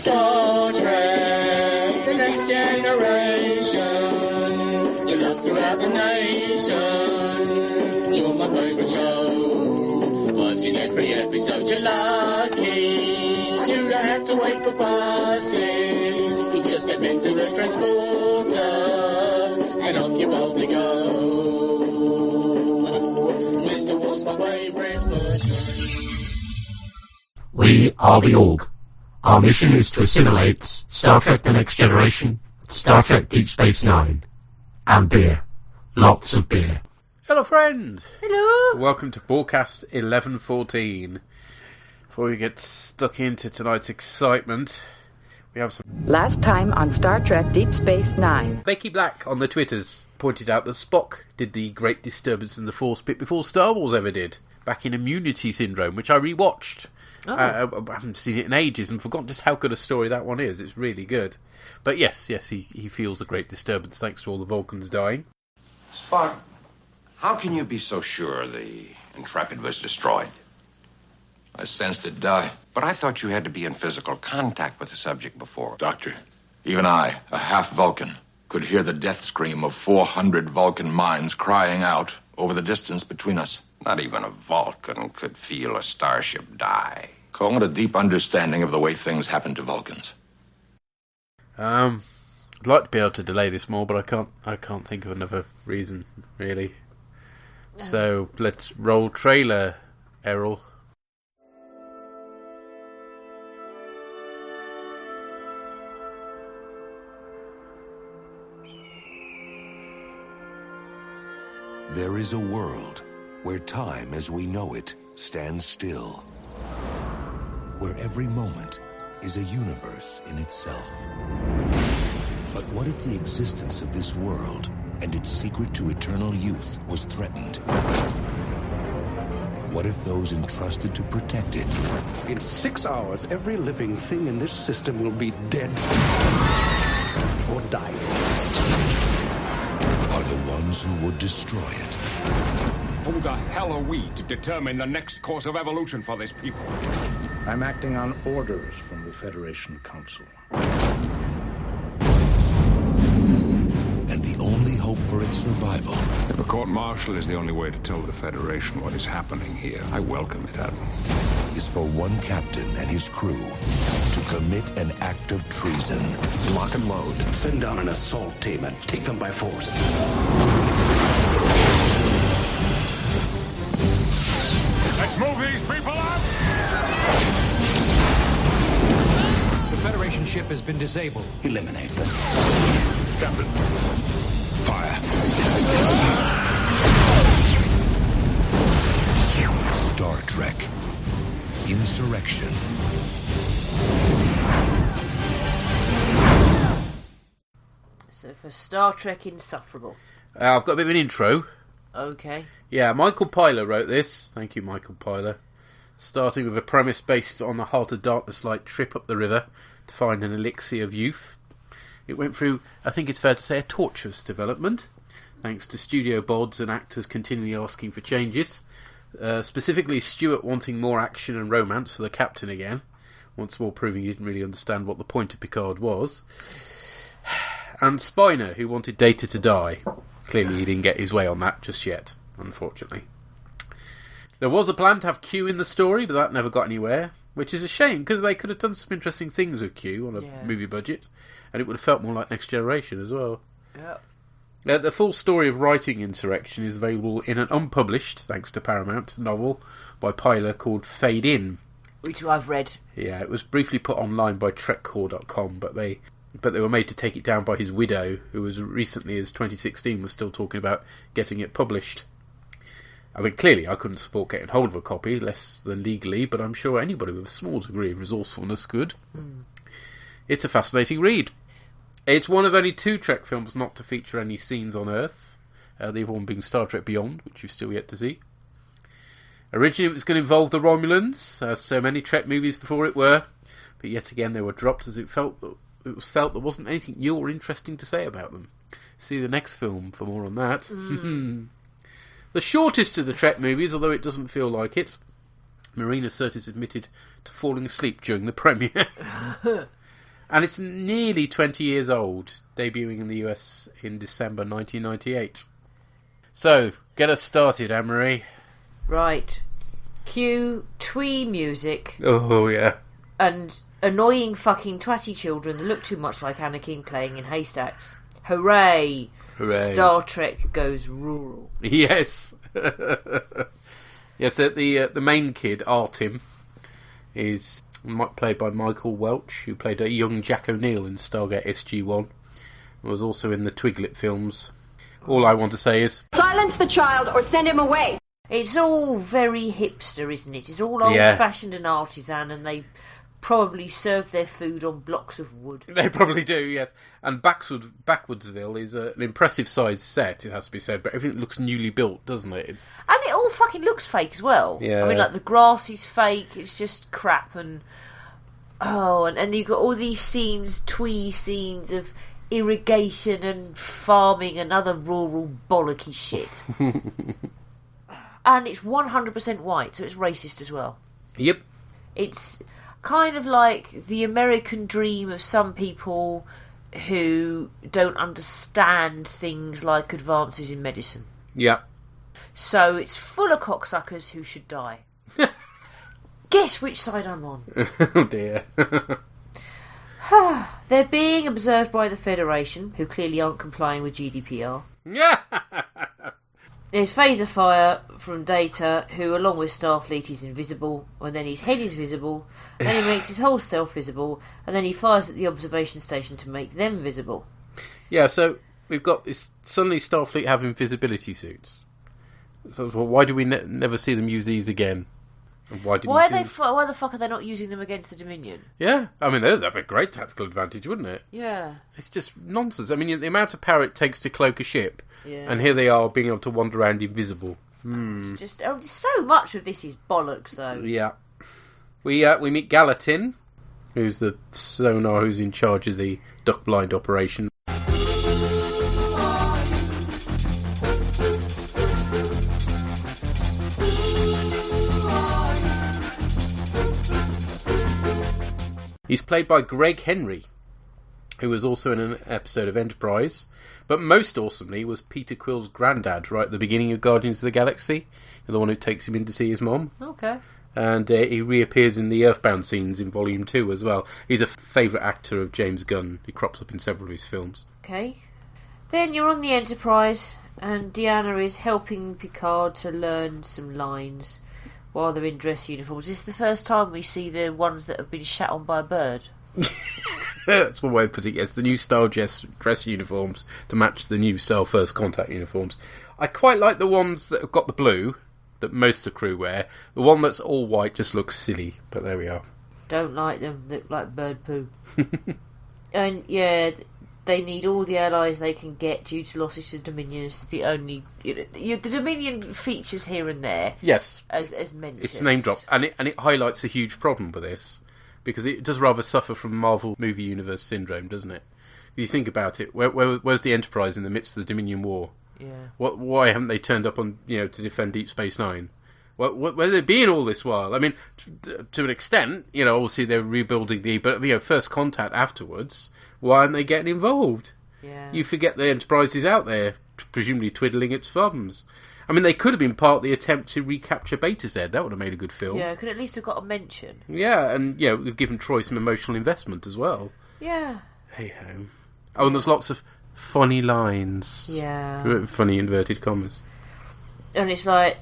Star Trek, the next generation. You love throughout the nation. You're my favourite show. Was in every episode you're lucky. You don't have to wait for buses. You just step into the transporter and off you boldly go. Mr. Wall's my favourite person. We are the Org. Our mission is to assimilate Star Trek The Next Generation, Star Trek Deep Space Nine, and beer. Lots of beer. Hello, friend. Hello. Welcome to bOrgCast 1114. Before we get stuck into tonight's excitement, we have some... Last time on Star Trek Deep Space Nine. Becky Black on the Twitters pointed out that Spock did the great disturbance in the Force bit before Star Wars ever did, back in Immunity Syndrome, which I rewatched. Oh. I haven't seen it in ages and forgotten just how good a story that one is. It's really good. But yes, he feels a great disturbance thanks to all the Vulcans dying. Spock, how can you be so sure the Intrepid was destroyed? I sensed it die. But I thought you had to be in physical contact with the subject before. Doctor, even I, a half Vulcan, could hear the death scream of 400 Vulcan minds crying out over the distance between us. Not even a Vulcan could feel a starship die. Call it a deep understanding of the way things happen to Vulcans. I'd like to be able to delay this more, but I can't think of another reason, really. So let's roll trailer, Errol. There is a world where time as we know it stands still. Where every moment is a universe in itself. But what if the existence of this world and its secret to eternal youth was threatened? What if those entrusted to protect it... In 6 hours, every living thing in this system will be dead or dying. ...are the ones who would destroy it. Who the hell are we to determine the next course of evolution for this people? I'm acting on orders from the Federation Council. And the only hope for its survival... If a court-martial is the only way to tell the Federation what is happening here, I welcome it, Admiral. ...is for one captain and his crew to commit an act of treason. Lock and load. Send down an assault team and take them by force. Let's move these people out! The Federation ship has been disabled. Eliminate them. Captain, fire. Star Trek Insurrection. So for Star Trek Insufferable. I've got a bit of an intro. Okay. Yeah, Michael Pyler wrote this. Thank you, Michael Pyler. Starting with a premise based on the Heart of Darkness-like trip up the river to find an elixir of youth. It went through, I think it's fair to say, a tortuous development, thanks to studio bods and actors continually asking for changes. Specifically, Stewart wanting more action and romance for the captain again, once more proving he didn't really understand what the point of Picard was. And Spiner, who wanted Data to die. Clearly he didn't get his way on that just yet, unfortunately. There was a plan to have Q in the story, but that never got anywhere, which is a shame, because they could have done some interesting things with Q on a movie budget, and it would have felt more like Next Generation as well. Yep. The full story of writing Insurrection is available in an unpublished, thanks to Paramount, novel by Pyler called Fade In. Which I've read. Yeah, it was briefly put online by TrekCore.com, but they were made to take it down by his widow, who as recently as 2016 was still talking about getting it published. I mean, clearly I couldn't support getting hold of a copy, less than legally, but I'm sure anybody with a small degree of resourcefulness could. It's a fascinating read. It's one of only 2 Trek films not to feature any scenes on Earth, the other one being Star Trek Beyond, which you've still yet to see. Originally it was going to involve the Romulans, as so many Trek movies before it were, but yet again they were dropped as it was felt there wasn't anything new or interesting to say about them. See the next film for more on that. The shortest of the Trek movies, although it doesn't feel like it. Marina Sirtis admitted to falling asleep during the premiere. And it's nearly 20 years old, debuting in the US in December 1998. So, get us started, Anne-Marie. Right. Cue twee music. Oh, yeah. And annoying fucking twatty children that look too much like Anakin playing in haystacks. Hooray! Hooray. Star Trek goes rural. Yes. Yes, the main kid, Artim, is played by Michael Welch, who played a young Jack O'Neill in Stargate SG-1. And was also in the Twiglet films. All I want to say is... Silence the child or send him away! It's all very hipster, isn't it? It's all old-fashioned and artisan, and they probably serve their food on blocks of wood. They probably do, yes. And Backwoodsville is an impressive-sized set, it has to be said, but everything looks newly built, doesn't it? And it all fucking looks fake as well. Yeah. I mean, like, the grass is fake, it's just crap, and... Oh, and you've got all these twee scenes of irrigation and farming and other rural bollocky shit. And it's 100% white, so it's racist as well. Yep. It's kind of like the American dream of some people who don't understand things like advances in medicine. Yeah. So it's full of cocksuckers who should die. Guess which side I'm on. Oh dear. They're being observed by the Federation, who clearly aren't complying with GDPR. Yeah. There's phaser fire from Data, who, along with Starfleet, is invisible, and then his head is visible, and then he makes his whole self visible, and then he fires at the observation station to make them visible. Yeah, so we've got this. Suddenly Starfleet have invisibility suits. So why do we never see them use these again? And why the fuck are they not using them against the Dominion? Yeah, I mean, that'd be a great tactical advantage, wouldn't it? Yeah. It's just nonsense. I mean, the amount of power it takes to cloak a ship, yeah. And here they are being able to wander around invisible. It's just so much of this is bollocks, though. Yeah. We meet Gallatin, who's the sonar who's in charge of the duck blind operation. He's played by Greg Henry, who was also in an episode of Enterprise, but most awesomely was Peter Quill's granddad right at the beginning of Guardians of the Galaxy, the one who takes him in to see his mom. Okay. And he reappears in the Earthbound scenes in Volume 2 as well. He's a favourite actor of James Gunn. He crops up in several of his films. Okay. Then you're on the Enterprise, and Deanna is helping Picard to learn some lines while they're in dress uniforms. This is the first time we see the ones that have been shat on by a bird. That's one way of putting it. Yes, the new style dress uniforms to match the new style First Contact uniforms. I quite like the ones that have got the blue that most of the crew wear. The one that's all white just looks silly, but there we are. Don't like them. Look like bird poo. And yeah, they need all the allies they can get due to losses to Dominion. It's the only... the Dominion features here and there. Yes. As mentioned. It's name dropped. And it highlights a huge problem with this. Because it does rather suffer from Marvel Movie Universe syndrome, doesn't it? If you think about it, where's the Enterprise in the midst of the Dominion War? Yeah. Why haven't they turned up on to defend Deep Space Nine? Where have they been all this while? I mean, to an extent, obviously they're rebuilding but First Contact afterwards. Why aren't they getting involved? Yeah. You forget the Enterprise is out there, presumably twiddling its thumbs. I mean, they could have been part of the attempt to recapture Beta Z. That would have made a good film. Yeah, could at least have got a mention. Yeah, and it would have given Troy some emotional investment as well. Yeah. Hey ho. Oh, and there's lots of funny lines. Yeah. Funny inverted commas. And it's like,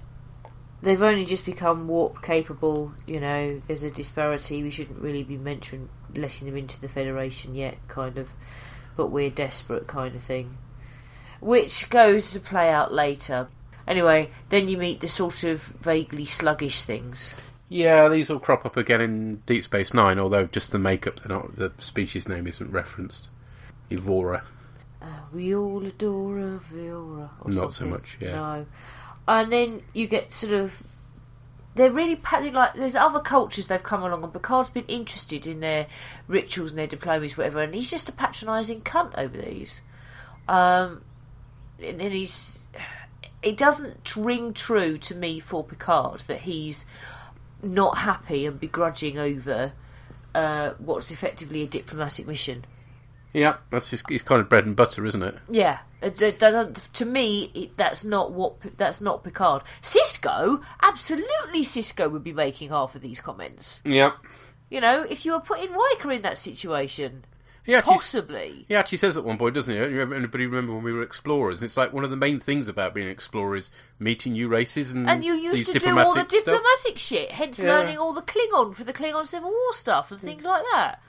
they've only just become warp capable, there's a disparity, we shouldn't really be letting them into the Federation yet, kind of, but we're desperate kind of thing. Which goes to play out later. Anyway, then you meet the sort of vaguely sluggish things. Yeah, these will crop up again in Deep Space Nine, although just the makeup, the species name isn't referenced. Evora. We all adore Evora. Not so much, yeah. No. And then you get sort of... They're really... there's other cultures they've come along, and Picard's been interested in their rituals and their diplomas, whatever, and he's just a patronising cunt over these. And he's... It doesn't ring true to me for Picard that he's not happy and begrudging over what's effectively a diplomatic mission. Yeah, that's his kind of bread and butter, isn't it? Yeah, to me, that's not Picard. Sisko, absolutely, Sisko would be making half of these comments. Yeah. You know, if you were putting Riker in that situation, possibly. He actually says at one point, doesn't he? Anybody remember when we were explorers? And it's like one of the main things about being an explorer is meeting new races and you used these to do all the stuff. diplomatic shit, hence learning all the Klingon for the Klingon Civil War stuff and things like that.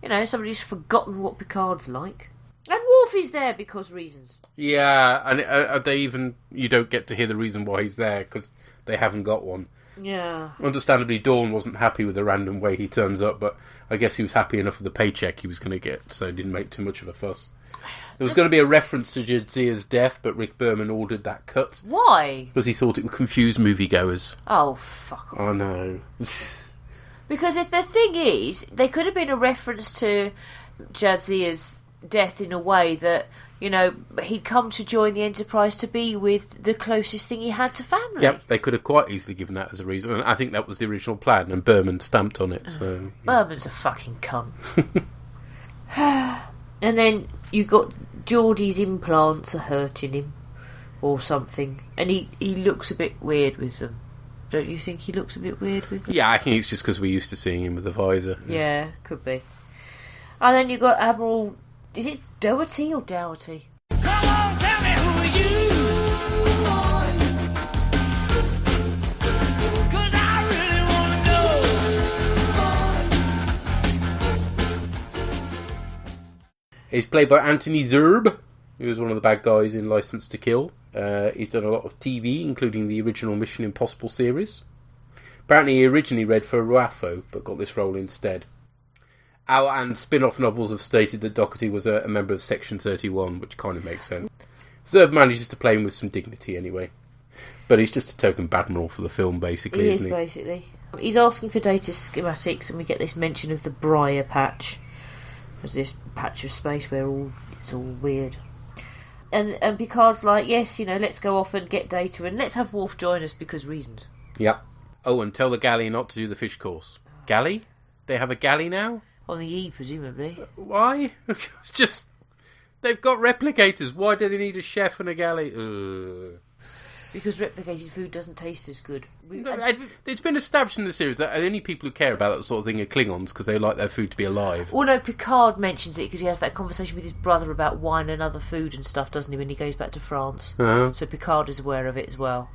You know, somebody's forgotten what Picard's like. And Worf is there because reasons. Yeah, and you don't get to hear the reason why he's there because they haven't got one. Yeah. Understandably, Dawn wasn't happy with the random way he turns up, but I guess he was happy enough with the paycheck he was going to get, so he didn't make too much of a fuss. There was going to be a reference to Jadzia's death, but Rick Berman ordered that cut. Why? Because he thought it would confuse moviegoers. Oh, fuck off. Oh, no. Because if the thing is, there could have been a reference to Jadzia's death in a way that, you know, he'd come to join the Enterprise to be with the closest thing he had to family. Yep, they could have quite easily given that as a reason. And I think that was the original plan, and Berman stamped on it. So Berman's a fucking cunt. And then you got Geordie's implants are hurting him, or something, and he looks a bit weird with them. Don't you think he looks a bit weird with them? Yeah, I think it's just because we're used to seeing him with the visor. Yeah, could be. And then you got Admiral... Is it Doherty or Dougherty? Come on, tell me who are you? 'Cause I really want to know. He's played by Anthony Zerbe, who was one of the bad guys in Licence to Kill. He's done a lot of TV, including the original Mission Impossible series. Apparently he originally read for Ruafo, but got this role instead. And spin-off novels have stated that Doherty was a member of Section 31, which kind of makes sense. Zerbe manages to play him with some dignity anyway. But he's just a token Badmiral for the film, basically, isn't he? Basically. He's asking for data schematics, and we get this mention of the Briar patch. There's this patch of space where it's all weird. And Picard's like, yes, you know, let's go off and get data, and let's have Worf join us because reasons. Yep. Oh, and tell the galley not to do the fish course. Galley? They have a galley now? On the E, presumably. Why? It's just... They've got replicators. Why do they need a chef and a galley? Because replicated food doesn't taste as good. It's been established in the series that the only people who care about that sort of thing are Klingons because they like their food to be alive. Well, no, Picard mentions it because he has that conversation with his brother about wine and other food and stuff, doesn't he, when he goes back to France? Uh-huh. So Picard is aware of it as well.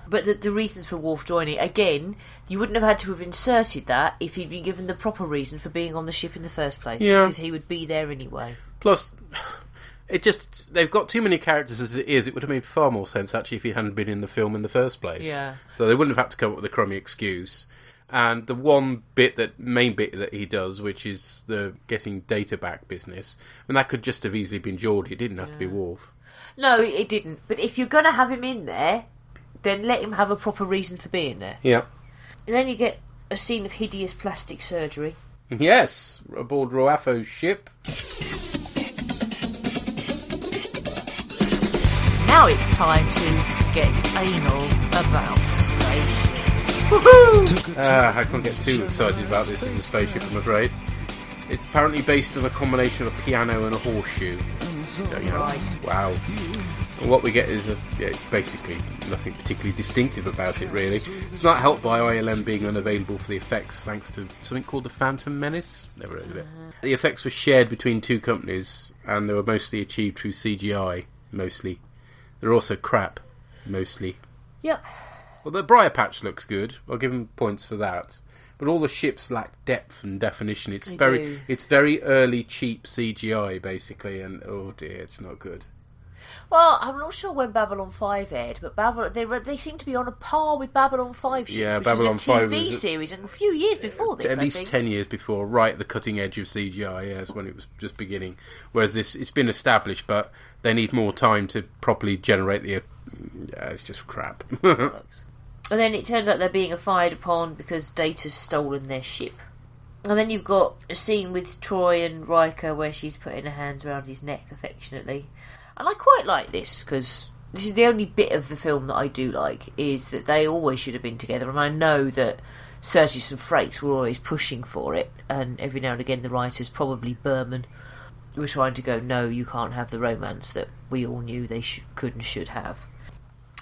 But the reasons for Worf joining, again, you wouldn't have had to have inserted that if he'd been given the proper reason for being on the ship in the first place. Yeah. Because he would be there anyway. Plus, they've got too many characters as it is. It would have made far more sense, actually, if he hadn't been in the film in the first place. Yeah. So they wouldn't have had to come up with a crummy excuse. And the main bit that he does, which is the getting data back business, and that could just have easily been Geordie. It didn't have to be Worf. No, it didn't. But if you're going to have him in there, then let him have a proper reason for being there. Yeah. And then you get a scene of hideous plastic surgery. Yes, aboard Ruafo's ship. Now it's time to get anal about spaceships. Woohoo! I can't get too excited about this as a spaceship, I'm afraid. It's apparently based on a combination of a piano and a horseshoe. So, wow. And what we get is basically nothing particularly distinctive about it, really. It's not helped by ILM being unavailable for the effects, thanks to something called the Phantom Menace. Never heard of it. The effects were shared between two companies, and they were mostly achieved through CGI, mostly. They're also crap, mostly. Yep. Well, the Briar Patch looks good. I'll give them points for that. But all the ships lack depth and definition. It's very early, cheap CGI, basically, and oh dear, it's not good. Well, I'm not sure when Babylon 5 aired, but they seem to be on a par with Babylon 5 ships, which Babylon was a TV series and a few years before this, at least 10 years before, right at the cutting edge of CGI, yes, when it was just beginning. Whereas this, it's been established, but they need more time to properly generate the... it's just crap. And then it turns out they're being fired upon because Data's stolen their ship. And then you've got a scene with Troy and Riker where she's putting her hands around his neck affectionately. And I quite like this, because this is the only bit of the film that I do like, is that they always should have been together. And I know that Sturgis and Frakes were always pushing for it, and every now and again the writers, probably Berman, were trying to go, no, you can't have the romance that we all knew they could and should have.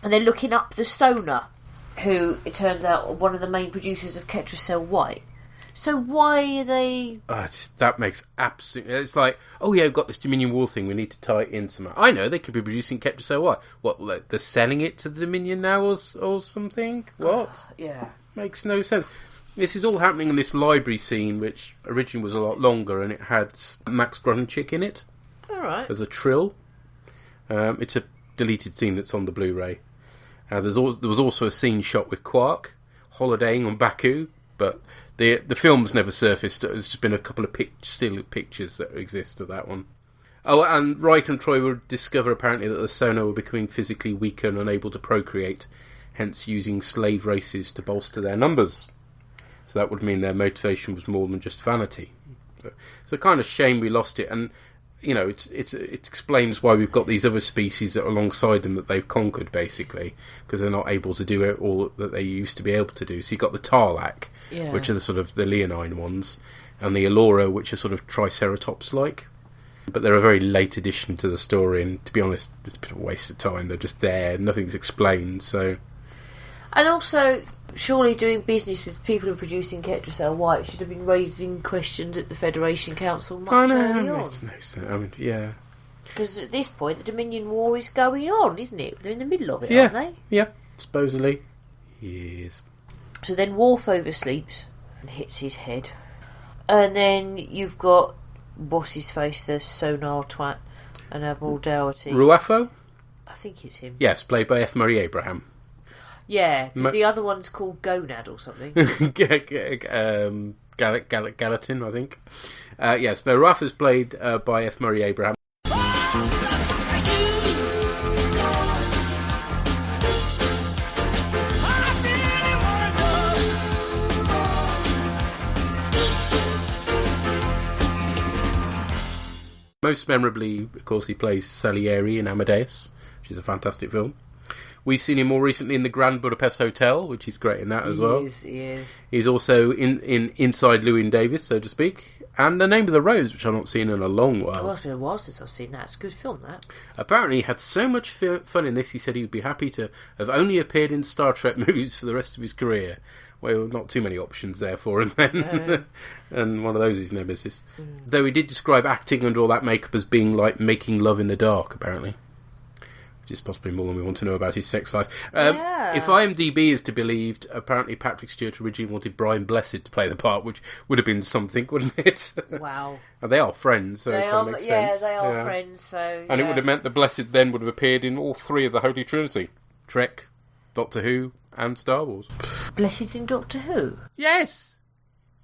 And then looking up the Sonar, who, it turns out, are one of the main producers of Ketracel White. So why are they... that makes absolutely... It's like, oh yeah, we've got this Dominion War thing, we need to tie it in somehow. I know, they could be producing Ketracel White. What, they're selling it to the Dominion now or something? What? Yeah. Makes no sense. This is all happening in this library scene, which originally was a lot longer, and it had Max Grunchick in it. Alright. As a trill. It's a deleted scene that's on the Blu-ray. There was also a scene shot with Quark holidaying on Baku, but the film's never surfaced. There's just been a couple of still pictures that exist of that one. Oh, and Riker and Troy would discover apparently that the Sonar were becoming physically weaker and unable to procreate, hence using slave races to bolster their numbers. So that would mean their motivation was more than just vanity. So kind of shame we lost it, and you know, it explains why we've got these other species that are alongside them that they've conquered, basically, because they're not able to do it all that they used to be able to do. So you've got the Tarlac, which are the sort of the leonine ones, and the Elora, which are sort of Triceratops-like. But they're a very late addition to the story, and to be honest, it's a bit of a waste of time. They're just there, nothing's explained, so... And also, surely doing business with people who are producing Ketracel White should have been raising questions at the Federation Council much early on. Makes no sense. I mean, yeah. Because at this point, the Dominion War is going on, isn't it? They're in the middle of it, aren't they? Yeah, supposedly. Yes. So then Worf oversleeps and hits his head. And then you've got, what's his face, the Sonar twat, and Admiral Dougherty. Ruafo? I think it's him. Yes, played by F. Murray Abraham. Yeah, because the other one's called Gonad or something. Gallatin, I think. Yes, no, Ruff is played by F. Murray Abraham. Most memorably, of course, he plays Salieri in Amadeus, which is a fantastic film. We've seen him more recently in the Grand Budapest Hotel, which is great in that as well. He is. He's also in Inside Llewyn Davis, so to speak, and The Name of the Rose, which I've not seen in a long while. Well, it's been a while since I've seen that. It's a good film, that. Apparently, he had so much fun in this, he said he would be happy to have only appeared in Star Trek movies for the rest of his career. Well, not too many options there for him then. And one of those is Nemesis. Though he did describe acting under all that makeup as being like making love in the dark, apparently. Which is possibly more than we want to know about his sex life. If IMDb is to be believed, apparently Patrick Stewart originally wanted Brian Blessed to play the part, which would have been something, wouldn't it? Wow. And they are friends, so it kind of makes sense. Yeah, they are friends, so... And it would have meant that Blessed then would have appeared in all three of the Holy Trinity. Trek, Doctor Who, and Star Wars. Blessed's in Doctor Who? Yes!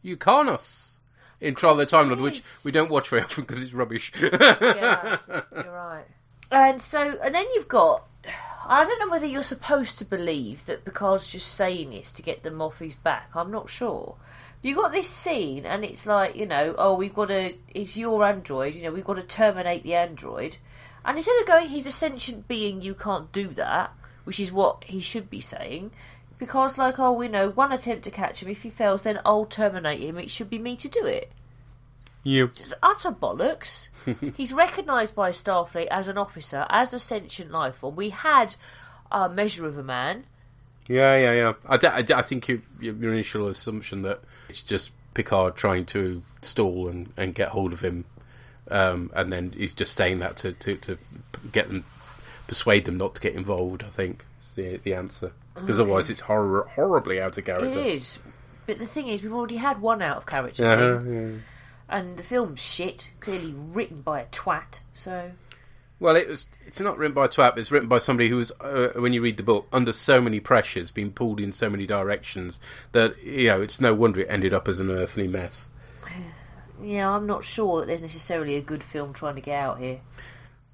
Ucarnos! In Trial of the Time Lord, which we don't watch very often because it's rubbish. Yeah, you're right. And then you've got... I don't know whether you're supposed to believe that Picard's just saying this to get them off his back. I'm not sure. You've got this scene, and it's like, you know, it's your android, you know, we've got to terminate the android. And instead of going, he's a sentient being, you can't do that, which is what he should be saying, Picard's like, oh, we know, one attempt to catch him, if he fails, then I'll terminate him, it should be me to do it. Yep. Just utter bollocks. He's recognised by Starfleet as an officer, as a sentient life form. We had a measure of a man. Yeah. I think your initial assumption that it's just Picard trying to stall and get hold of him, and then he's just saying that to get them, persuade them not to get involved, I think is the answer. Because otherwise it's horribly out of character. It is. But the thing is, we've already had one out of character thing. Yeah. And the film's shit, clearly written by a twat, so... Well, it's not written by a twat, but it's written by somebody who was, when you read the book, under so many pressures, being pulled in so many directions, that, you know, it's no wonder it ended up as an earthly mess. Yeah, I'm not sure that there's necessarily a good film trying to get out here.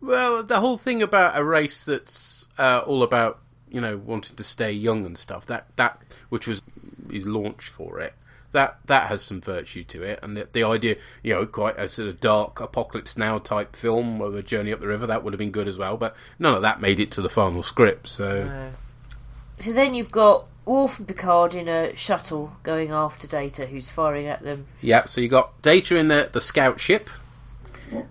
Well, the whole thing about a race that's all about, you know, wanting to stay young and stuff, that which was his launch for it, that has some virtue to it, and the idea, you know, quite a sort of dark Apocalypse Now type film of a journey up the river, that would have been good as well, but none of that made it to the final script, so... So then you've got Worf and Picard in a shuttle going after Data, who's firing at them. Yeah, so you got Data in the scout ship,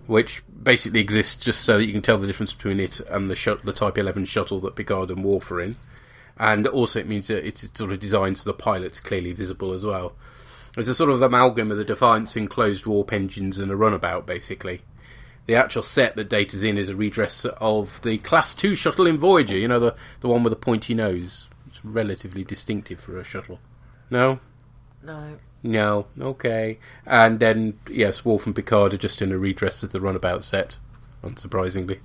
which basically exists just so that you can tell the difference between it and the Type 11 shuttle that Picard and Worf are in. And also it means that it's sort of designed so the pilot's clearly visible as well. It's a sort of amalgam of the Defiant's enclosed warp engines and a runabout, basically. The actual set that Data's in is a redress of the Class 2 shuttle in Voyager, you know, the one with the pointy nose. It's relatively distinctive for a shuttle. No? No. No, okay. And then, yes, Worf and Picard are just in a redress of the runabout set, unsurprisingly.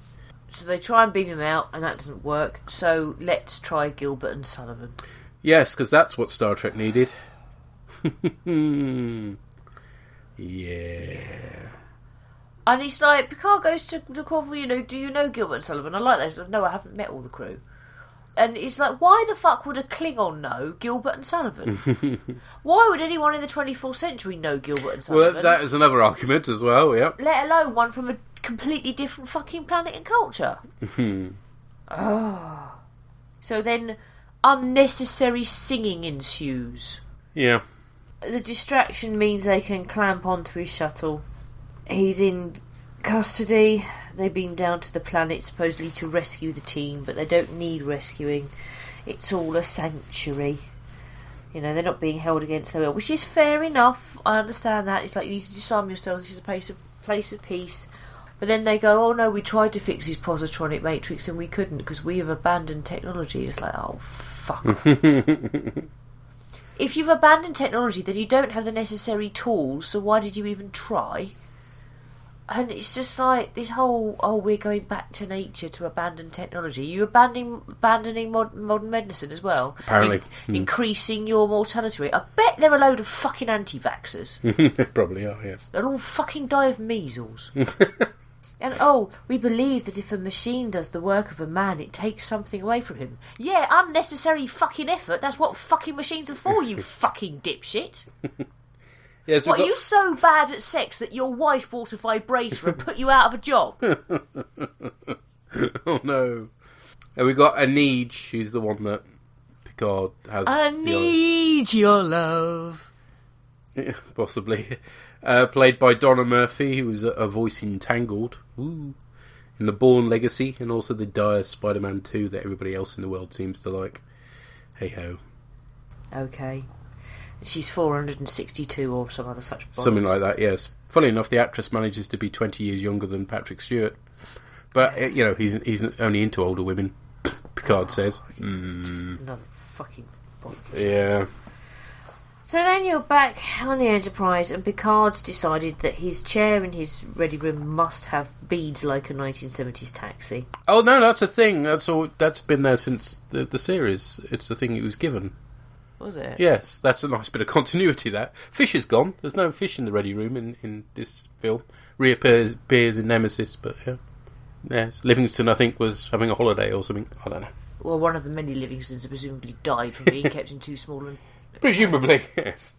So they try and beam him out, and that doesn't work. So let's try Gilbert and Sullivan. Yes, because that's what Star Trek needed. Yeah. And he's like, Picard goes to the call, you know, do you know Gilbert and Sullivan? I like that. He's like, no, I haven't met all the crew. And he's like, why the fuck would a Klingon know Gilbert and Sullivan? Why would anyone in the 24th century know Gilbert and Sullivan? Well, that is another argument as well, yeah. Let alone one from a completely different fucking planet and culture. Oh. So then unnecessary singing ensues. Yeah. The distraction means they can clamp onto his shuttle. He's in custody. They beam down to the planet supposedly to rescue the team, but they don't need rescuing. It's all a sanctuary. You know, they're not being held against their will, which is fair enough. I understand that. It's like you need to disarm yourselves. This is a place of peace. But then they go, oh no, we tried to fix his positronic matrix and we couldn't because we have abandoned technology. It's like, oh fuck. If you've abandoned technology, then you don't have the necessary tools, so why did you even try? And it's like this whole, we're going back to nature to abandon technology. You're abandoning modern medicine as well. Apparently. Increasing your mortality rate. I bet they're a load of fucking anti-vaxxers. They probably are, yes. They'll all fucking die of measles. And, we believe that if a machine does the work of a man, it takes something away from him. Yeah, unnecessary fucking effort. That's what fucking machines are for, you fucking dipshit. Yes, what, are you so bad at sex that your wife bought a vibrator and put you out of a job? Oh, no. And we got Aneej, who's the one that Picard has... I need your love. Yeah, possibly. Played by Donna Murphy, who was a voice in Tangled. Ooh. In the Bourne Legacy, and also the dire Spider-Man 2 that everybody else in the world seems to like. Hey-ho. Okay. She's 462 or some other such bollocks. Something like that, yes. Funny enough, the actress manages to be 20 years younger than Patrick Stewart. But, you know, he's only into older women, Picard says. It's just another fucking bollocks. Yeah. So then you're back on the Enterprise, and Picard's decided that his chair in his ready room must have beads like a 1970s taxi. Oh, no, that's a thing. That's been there since the series. It's the thing he was given. Was it? Yes, that's a nice bit of continuity, that. Fish is gone. There's no fish in the ready room in this film. Reappears in Nemesis, but yeah. Yes, Livingston, I think, was having a holiday or something. I don't know. Well, one of the many Livingstons presumably died from being kept in too small and... Presumably, yes.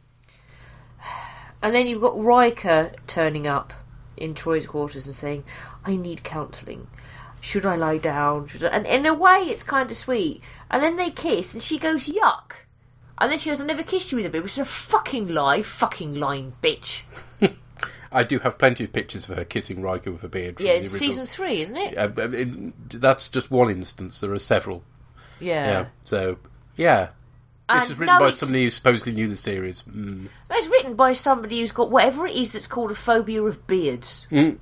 And then you've got Riker turning up in Troy's quarters and saying, I need counselling. Should I lie down? And in a way, it's kind of sweet. And then they kiss, and she goes, yuck. And then she goes, I never kissed you with a beard, which is a fucking lie. Fucking lying bitch. I do have plenty of pictures of her kissing Riker with a beard. Yeah, it's season 3, isn't it? That's just one instance. There are several. Yeah. So, yeah. This was written by somebody who supposedly knew the series. It's written by somebody who's got whatever it is that's called a phobia of beards. And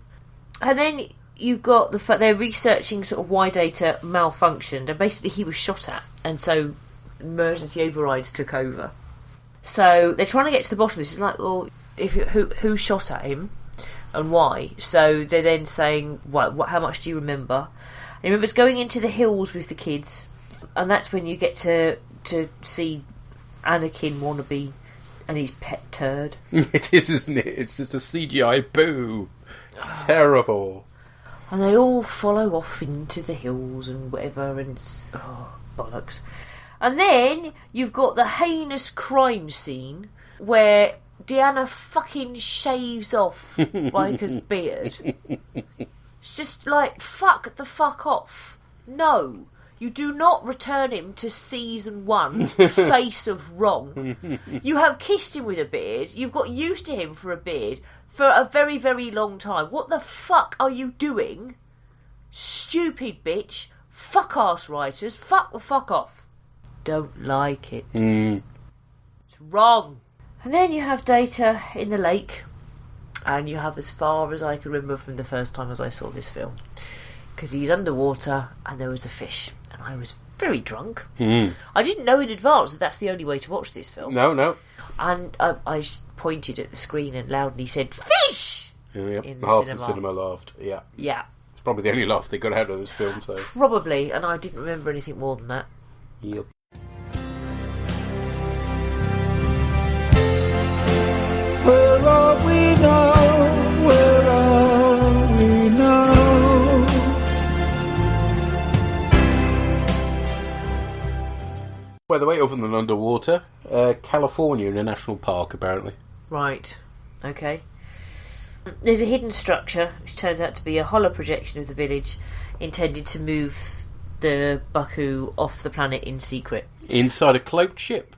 then you've got they're researching sort of why Data malfunctioned, and basically he was shot at, and so emergency overrides took over. So they're trying to get to the bottom of this. It's like, well, who shot at him and why? So they're then saying, how much do you remember? And he remembers going into the hills with the kids, and that's when you get to see Anakin wannabe and his pet turd. It is, isn't it? It's just a CGI boo. It's terrible. And they all follow off into the hills and whatever, and it's, bollocks. And then you've got the heinous crime scene where Deanna fucking shaves off Riker's beard. It's just like, fuck the fuck off. No. You do not return him to season 1, face of wrong. You have kissed him with a beard. You've got used to him for a beard for a very, very long time. What the fuck are you doing? Stupid bitch. Fuck ass writers. Fuck the fuck off. Don't like it. It's wrong. And then you have Data in the lake. And you have, as far as I can remember from the first time as I saw this film, because he's underwater and there was a fish. And I was very drunk. I didn't know in advance that that's the only way to watch this film. No. And I pointed at the screen and loudly said, "Fish!" Yep. in the Half cinema. the cinema laughed. Yeah. Yeah. It's probably the only laugh they got out of this film. So Probably, and I didn't remember anything more than that. Yep. Where are we now? Where are we now? By the way, other than underwater, California in a national park, apparently. Right. Okay. There's a hidden structure, which turns out to be a hollow projection of the village, intended to move the Baku off the planet in secret. Inside a cloaked ship.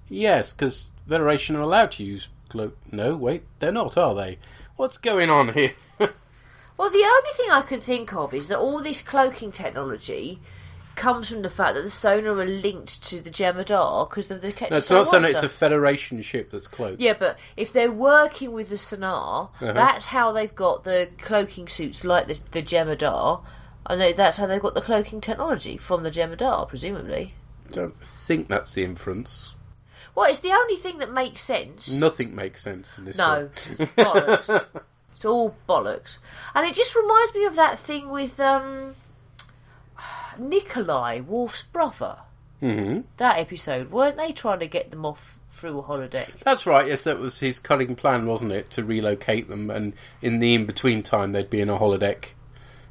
Yes, because Federation are allowed to use cloak... No, wait, they're not, are they? What's going on here? Well, the only thing I can think of is that all this cloaking technology comes from the fact that the sonar are linked to the Jemadar because of the No, it's not sonar, it's a Federation ship that's cloaked. Yeah, but if they're working with the sonar, that's how they've got the cloaking suits like the Jemadar, and that's how they've got the cloaking technology from the Jemadar, presumably. I don't think that's the inference. Well, it's the only thing that makes sense. Nothing makes sense in this No, film. it's bollocks. It's all bollocks. And it just reminds me of that thing with Nikolai, Worf's brother. Mm-hmm. That episode, weren't they trying to get them off through a holodeck? That's right, yes, that was his cunning plan, wasn't it? To relocate them, and in the in-between time they'd be in a holodeck.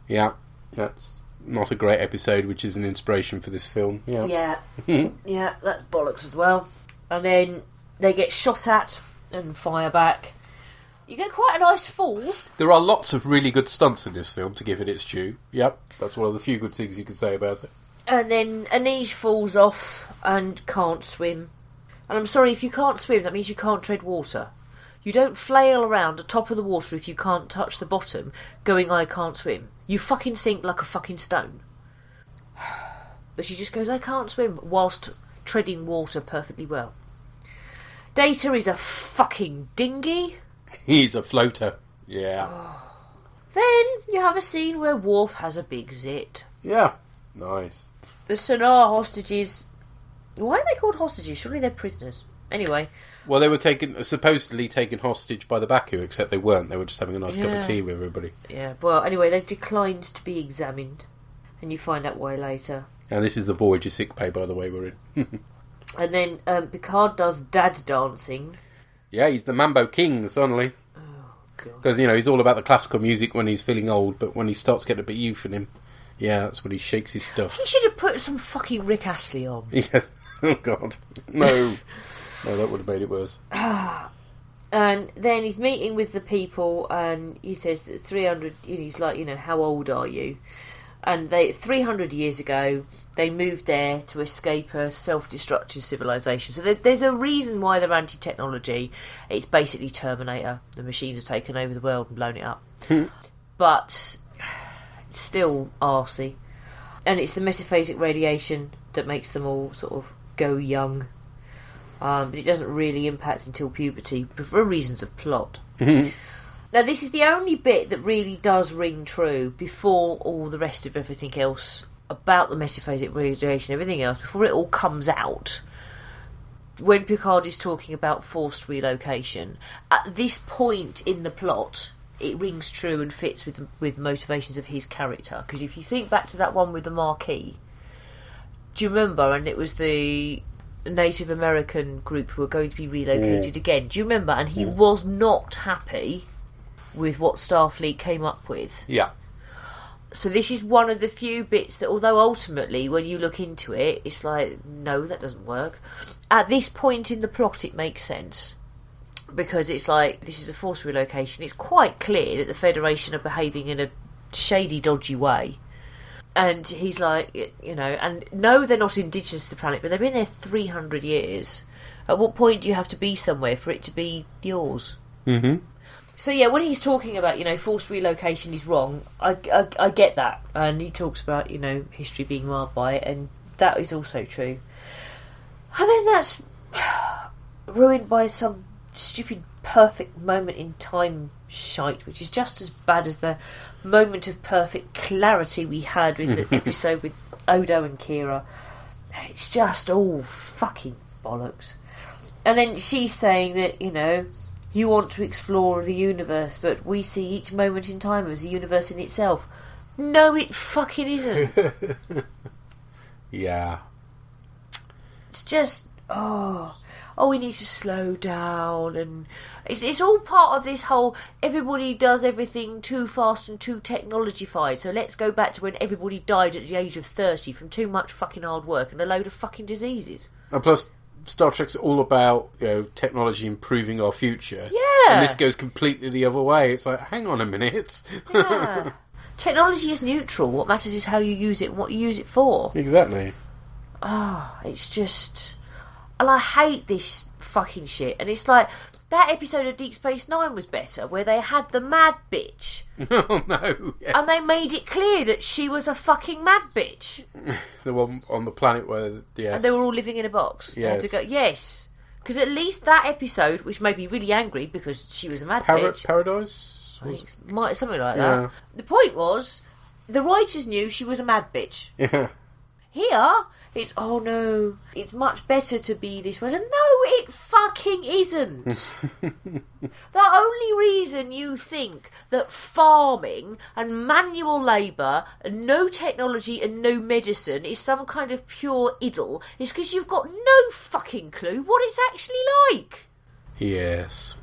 Yeah, that's not a great episode, which is an inspiration for this film. Yeah, Yeah, that's bollocks as well. And then they get shot at and fire back. You get quite a nice fall. There are lots of really good stunts in this film, to give it its due. Yep, that's one of the few good things you can say about it. And then Anish falls off and can't swim. And I'm sorry, if you can't swim, that means you can't tread water. You don't flail around the top of the water if you can't touch the bottom, going, I can't swim. You fucking sink like a fucking stone. But she just goes, I can't swim, whilst treading water perfectly well. Data is a fucking dinghy. He's a floater. Yeah. Then you have a scene where Worf has a big zit. Yeah. Nice. The sonar hostages... Why are they called hostages? Surely they're prisoners. Anyway. Well, they were supposedly taken hostage by the Baku, except they weren't. They were just having a nice cup of tea with everybody. Yeah, well, anyway, they've declined to be examined. And you find out why later. And this is the Voyager sickbay, by the way, we're in. And then Picard does dad dancing. Yeah, he's the Mambo King, suddenly. Oh, God. Because, he's all about the classical music when he's feeling old, but when he starts getting a bit youth in him, yeah, that's when he shakes his stuff. He should have put some fucking Rick Astley on. Yeah. Oh, God. No. No, that would have made it worse. And then he's meeting with the people, and he says that 300... He's like, how old are you? And 300 years ago, they moved there to escape a self-destructive civilization. So there's a reason why they're anti-technology. It's basically Terminator. The machines have taken over the world and blown it up. But it's still arsey. And it's the metaphasic radiation that makes them all sort of go young. But it doesn't really impact until puberty, for reasons of plot. Now, this is the only bit that really does ring true before all the rest of everything else about the metaphasic radiation, everything else, before it all comes out. When Picard is talking about forced relocation, at this point in the plot, it rings true and fits with motivations of his character. Because if you think back to that one with the Marquis, do you remember? And it was the Native American group who were going to be relocated again. Do you remember? And he was not happy with what Starfleet came up with. Yeah. So this is one of the few bits that, although ultimately when you look into it, it's like, no, that doesn't work. At this point in the plot, it makes sense. Because it's like, this is a forced relocation. It's quite clear that the Federation are behaving in a shady, dodgy way. And he's like, you know, and no, they're not indigenous to the planet, but they've been there 300 years. At what point do you have to be somewhere for it to be yours? Mm-hmm. So yeah, when he's talking about, you know, forced relocation is wrong, I get that. And he talks about, you know, history being marred by it, and that is also true. And then that's ruined by some stupid perfect moment in time shite, which is just as bad as the moment of perfect clarity we had with the episode with Odo and Kira. It's just all fucking bollocks. And then she's saying that, you know, you want to explore the universe, but we see each moment in time as a universe in itself. No, it fucking isn't. Yeah. It's just, we need to slow down, and it's all part of this whole everybody does everything too fast and too technologified, so let's go back to when everybody died at the age of 30 from too much fucking hard work and a load of fucking diseases. And plus, Star Trek's all about, you know, technology improving our future. Yeah. And this goes completely the other way. It's like, hang on a minute. Yeah. Technology is neutral. What matters is how you use it and what you use it for. Exactly. It's just... And I hate this fucking shit. And it's like, that episode of Deep Space Nine was better, where they had the mad bitch. Oh, no. Yes. And they made it clear that she was a fucking mad bitch. The one on the planet where, yes. And they were all living in a box. They had Yes. to go, yes. Because at least that episode, which made me really angry because she was a mad bitch. Paradise? I think something like Yeah. that. The point was, the writers knew she was a mad bitch. Yeah. Here, it's, oh no, it's much better to be this way. No, it fucking isn't. The only reason you think that farming and manual labour and no technology and no medicine is some kind of pure idyll is because you've got no fucking clue what it's actually like. Yes.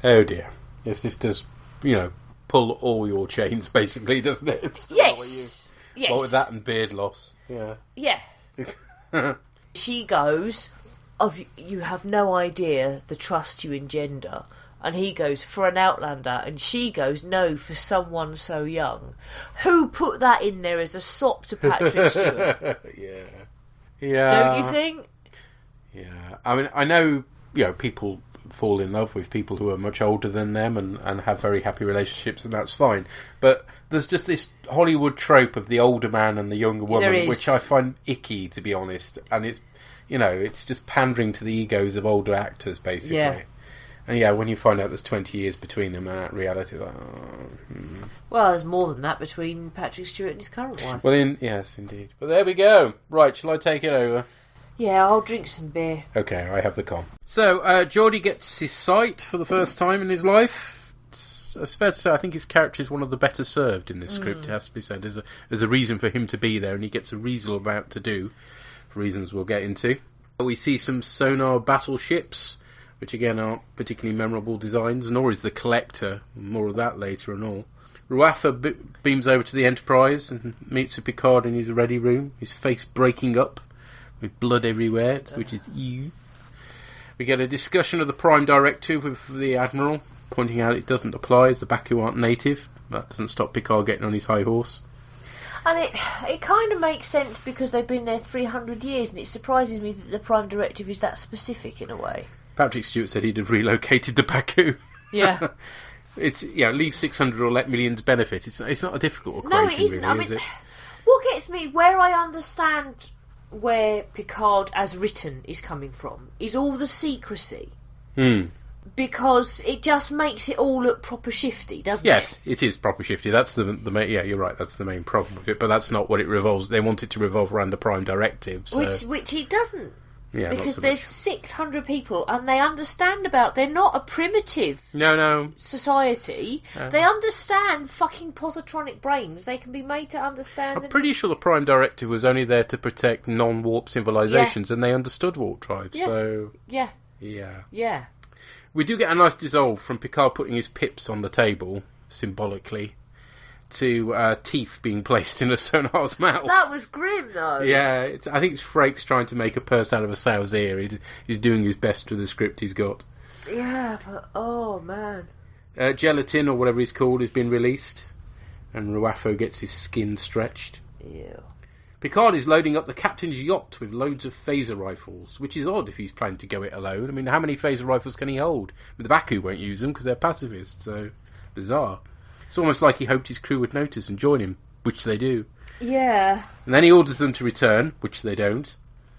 Oh dear. Yes, this does, you know, pull all your chains, basically, doesn't it? It's Yes. Yes. What with that and beard loss. Yeah. Yeah. She goes, you have no idea the trust you engender. And he goes, for an Outlander. And she goes, no, for someone so young. Who put that in there as a sop to Patrick Stewart? Yeah. Don't you think? Yeah. I mean, I know, you know, people fall in love with people who are much older than them and have very happy relationships, and that's fine. But there's just this Hollywood trope of the older man and the younger woman, which I find icky, to be honest. And it's, you know, it's just pandering to the egos of older actors, basically. Yeah. And yeah, when you find out there's 20 years between them and that reality, like, Well, there's more than that between Patrick Stewart and his current wife. Well, yes, indeed. But there we go. Right, shall I take it over? Yeah, I'll drink some beer. Okay, I have the con. So, Geordie gets his sight for the first time in his life. It's fair to say, I think his character is one of the better served in this script, it has to be said. There's a reason for him to be there, and he gets a reasonable amount to do, for reasons we'll get into. We see some sonar battleships, which again aren't particularly memorable designs, nor is the Collector. More of that later and all. Ruafa beams over to the Enterprise and meets with Picard in his ready room, his face breaking up, with blood everywhere, which is ew. We get a discussion of the Prime Directive with the Admiral, pointing out it doesn't apply as the Baku aren't native. That doesn't stop Picard getting on his high horse. And it kind of makes sense because they've been there 300 years, and it surprises me that the Prime Directive is that specific in a way. Patrick Stewart said he'd have relocated to Baku. Yeah. It's, leave 600 or let millions benefit. It's not a difficult equation, no, it isn't. really, is I mean, it? What gets me, where I understand where Picard as written is coming from, is all the secrecy. Because it just makes it all look proper shifty, doesn't it? Yes, it is proper shifty. That's the main. Yeah, you're right. That's the main problem with it. But that's not what it revolves. They want it to revolve around the Prime Directive, so. Which it doesn't. Yeah, because so there's 600 people, and they understand they're not a primitive society. They understand fucking positronic brains. They can be made to understand. I'm pretty sure the Prime Directive was only there to protect non-warp civilizations, and they understood warp drives. Yeah. So yeah. We do get a nice dissolve from Picard putting his pips on the table, symbolically, to teeth being placed in a sonar's mouth. That was grim, though. Yeah, I think it's Frakes trying to make a purse out of a sow's ear. He's doing his best with the script he's got. Yeah, but oh man. Gelatin, or whatever he's called, has been released, and Ruafo gets his skin stretched. Ew. Picard is loading up the captain's yacht with loads of phaser rifles, which is odd if he's planning to go it alone. I mean, how many phaser rifles can he hold? The Baku won't use them because they're pacifists, so bizarre. It's almost like he hoped his crew would notice and join him, which they do. Yeah. And then he orders them to return, which they don't.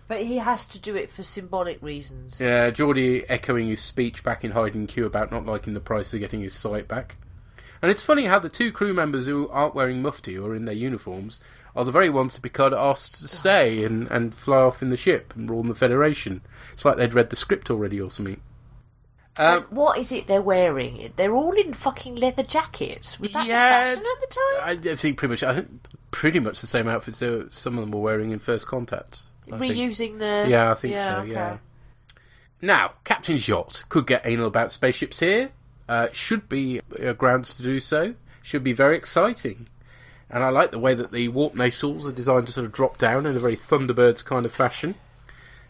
But he has to do it for symbolic reasons. Yeah, Geordie echoing his speech back in Hide and Q about not liking the price of getting his sight back. And it's funny how the two crew members who aren't wearing mufti or in their uniforms are the very ones that Picard asked to stay and fly off in the ship and rule the Federation. It's like they'd read the script already or something. What is it they're wearing? They're all in fucking leather jackets. Was that the fashion at the time? I think pretty much the same outfits that some of them were wearing in First Contact. Reusing the... Yeah, I think so, okay. yeah. Now, Captain's Yacht could get anal about spaceships here. Should be grounds to do so. Should be very exciting. And I like the way that the warp nacelles are designed to sort of drop down in a very Thunderbirds kind of fashion.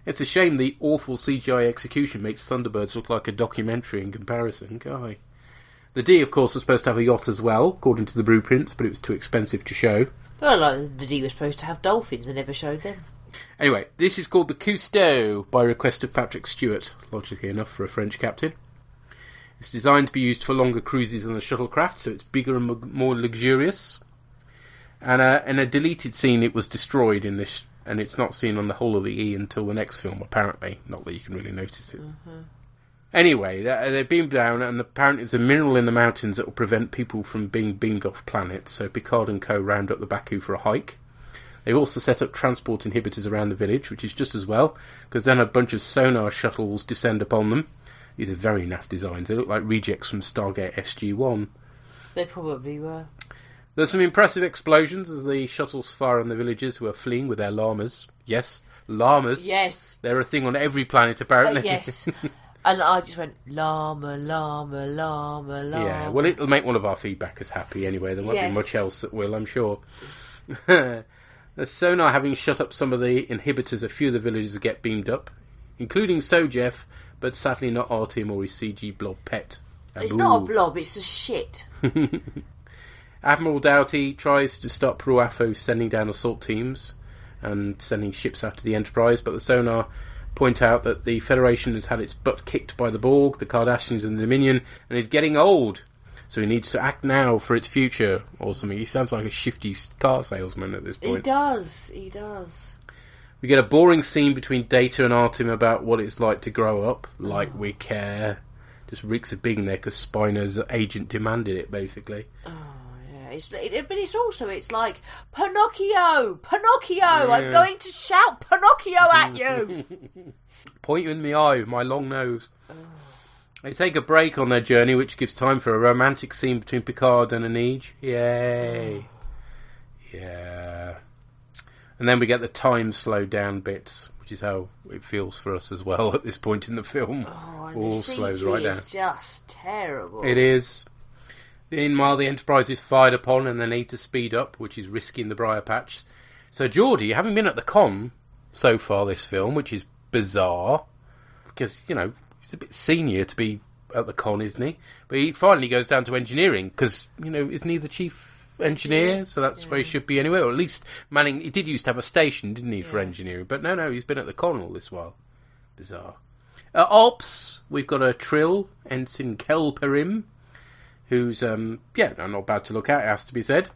It's a shame the awful CGI execution makes Thunderbirds look like a documentary in comparison. Guy. The D, of course, was supposed to have a yacht as well, according to the blueprints, but it was too expensive to show. Well, like the D was supposed to have dolphins and never showed them. Anyway, this is called the Cousteau by request of Patrick Stewart, logically enough for a French captain. It's designed to be used for longer cruises than the shuttlecraft, so it's bigger and more luxurious. And in a deleted scene, it was destroyed in this, and it's not seen on the whole of the E until the next film, apparently. Not that you can really notice it. Mm-hmm. Anyway, they've beamed down, and apparently there's a mineral in the mountains that will prevent people from being beamed off planet, so Picard and co round up the Baku for a hike. They've also set up transport inhibitors around the village, which is just as well, because then a bunch of sonar shuttles descend upon them. These are very naff designs. They look like rejects from Stargate SG-1. They probably were. There's some impressive explosions as the shuttles fire on the villagers who are fleeing with their llamas. Yes, llamas. Yes. They're a thing on every planet, apparently. Yes. And I just went, llama, llama, llama, llama. Yeah, well, it'll make one of our feedbackers happy anyway. There won't be much else that will, I'm sure. The sonar having shut up some of the inhibitors, a few of the villagers get beamed up, including Sojeff, but sadly not Artyom or his CG blob pet. It's not a blob, it's a shit. Admiral Doughty tries to stop Ruafo sending down assault teams and sending ships after the Enterprise, but the sonar point out that the Federation has had its butt kicked by the Borg, the Cardassians and the Dominion, and is getting old. So he needs to act now for its future, or something. He sounds like a shifty car salesman at this point. He does. We get a boring scene between Data and Artyom about what it's like to grow up. Like we care. Just reeks of being there because Spino's agent demanded it, basically. Oh, yeah. But it's like, Pinocchio! Yeah. I'm going to shout Pinocchio at you! Point you in the eye with my long nose. They take a break on their journey, which gives time for a romantic scene between Picard and Aneej. Yay. Yeah. And then we get the time slowed down bits, which is how it feels for us as well at this point in the film. Oh, and all the slows CG right down. is just terrible. It is. Meanwhile, the Enterprise is fired upon and they need to speed up, which is risky in the briar patch. So Geordie, having been at the con so far this film, which is bizarre, because, you know, he's a bit senior to be at the con, isn't he? But he finally goes down to engineering, because, you know, isn't he the chief engineer? So that's where he should be anyway, or at least Manning. He did used to have a station, didn't he, for engineering? But no, he's been at the con all this while. Bizarre. Ops, we've got a Trill, Ensign Kelperim, who's, not bad to look at, it has to be said.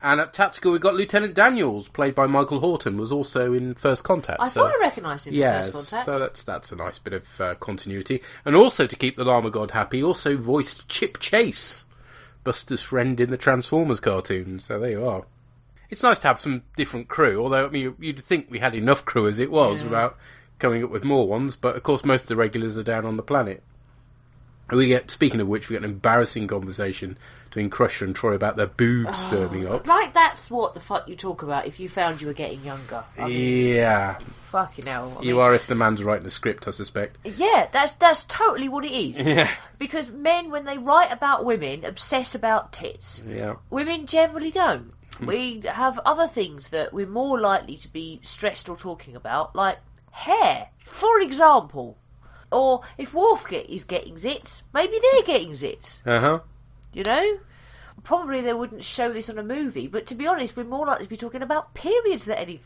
And at Tactical, we've got Lieutenant Daniels, played by Michael Horton, was also in First Contact. I thought I recognised him in First Contact. So that's a nice bit of continuity. And also, to keep the Llama God happy, also voiced Chip Chase, Buster's friend in the Transformers cartoon. So there you are. It's nice to have some different crew, although, I mean, you'd think we had enough crew as it was without coming up with more ones, but of course most of the regulars are down on the planet. Speaking of which, we get an embarrassing conversation between Crusher and Troy about their boobs firming up. Like, that's what the fuck you talk about if you found you were getting younger. I mean, yeah. Fucking hell. You are if the man's writing the script, I suspect. Yeah, that's totally what it is. Yeah. Because men, when they write about women, obsess about tits. Yeah. Women generally don't. We have other things that we're more likely to be stressed or talking about, like hair, for example. Or if Worf is getting zits, maybe they're getting zits. Uh-huh. You know? probably they wouldn't show this on a movie, but to be honest, we're more likely to be talking about periods than any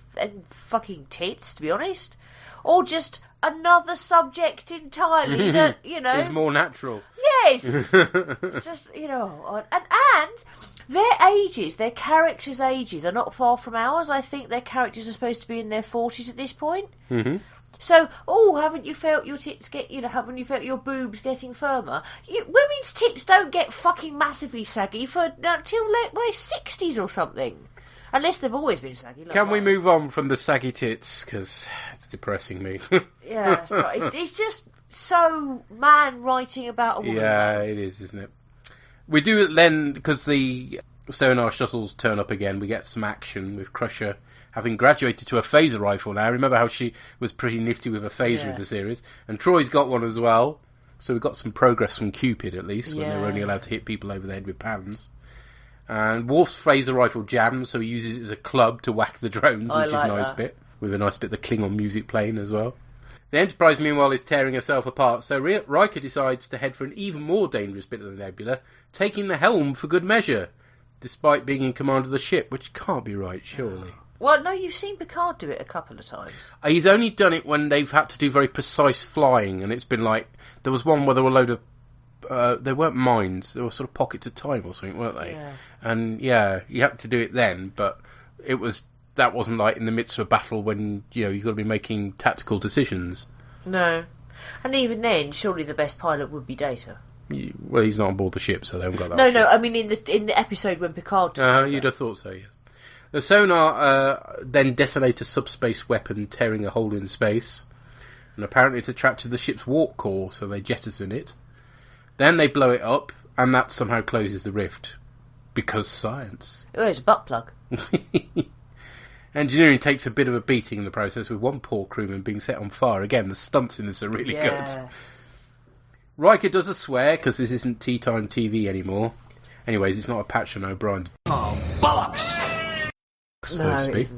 fucking tits, to be honest. Or just another subject entirely that, is more natural. Yes! It's just, and their ages, their characters' ages are not far from ours. I think their characters are supposed to be in their 40s at this point. Mm-hmm. So, haven't you felt your tits haven't you felt your boobs getting firmer? Women's tits don't get fucking massively saggy until their 60s or something. Unless they've always been saggy. Can we move on from the saggy tits? Because it's depressing me. Yeah, so it's just so man writing about a woman. Yeah, it is, isn't it? We do it then, because the sonar shuttles turn up again, we get some action with Crusher having graduated to a phaser rifle now. Remember how she was pretty nifty with a phaser in the series? And Troy's got one as well. So we've got some progress from Cupid, at least, when they were only allowed to hit people over the head with pans. And Worf's phaser rifle jams, so he uses it as a club to whack the drones, which is a nice bit. With a nice bit of the Klingon music playing as well. The Enterprise, meanwhile, is tearing herself apart, so Riker decides to head for an even more dangerous bit of the nebula, taking the helm for good measure, despite being in command of the ship, which can't be right, surely. Well, no, you've seen Picard do it a couple of times. He's only done it when they've had to do very precise flying, and it's been like... There was one where there were a load of... they weren't mines, they were sort of pockets of time or something, weren't they? Yeah. And, you had to do it then, but that wasn't like in the midst of a battle when, you've got to be making tactical decisions. No. And even then, surely the best pilot would be Data. Well, he's not on board the ship, so they haven't got that. No, I mean in the episode when Picard took you'd have thought so, yes. The sonar then detonates a subspace weapon, tearing a hole in space. And apparently it's attached to the ship's warp core, so they jettison it. Then they blow it up, and that somehow closes the rift. Because science. Oh, it's a butt plug. Engineering takes a bit of a beating in the process, with one poor crewman being set on fire. Again, the stunts in this are really good. Riker does a swear, because this isn't tea time TV anymore. Anyways, it's not a patch on O'Brien. Oh, bollocks! So to speak.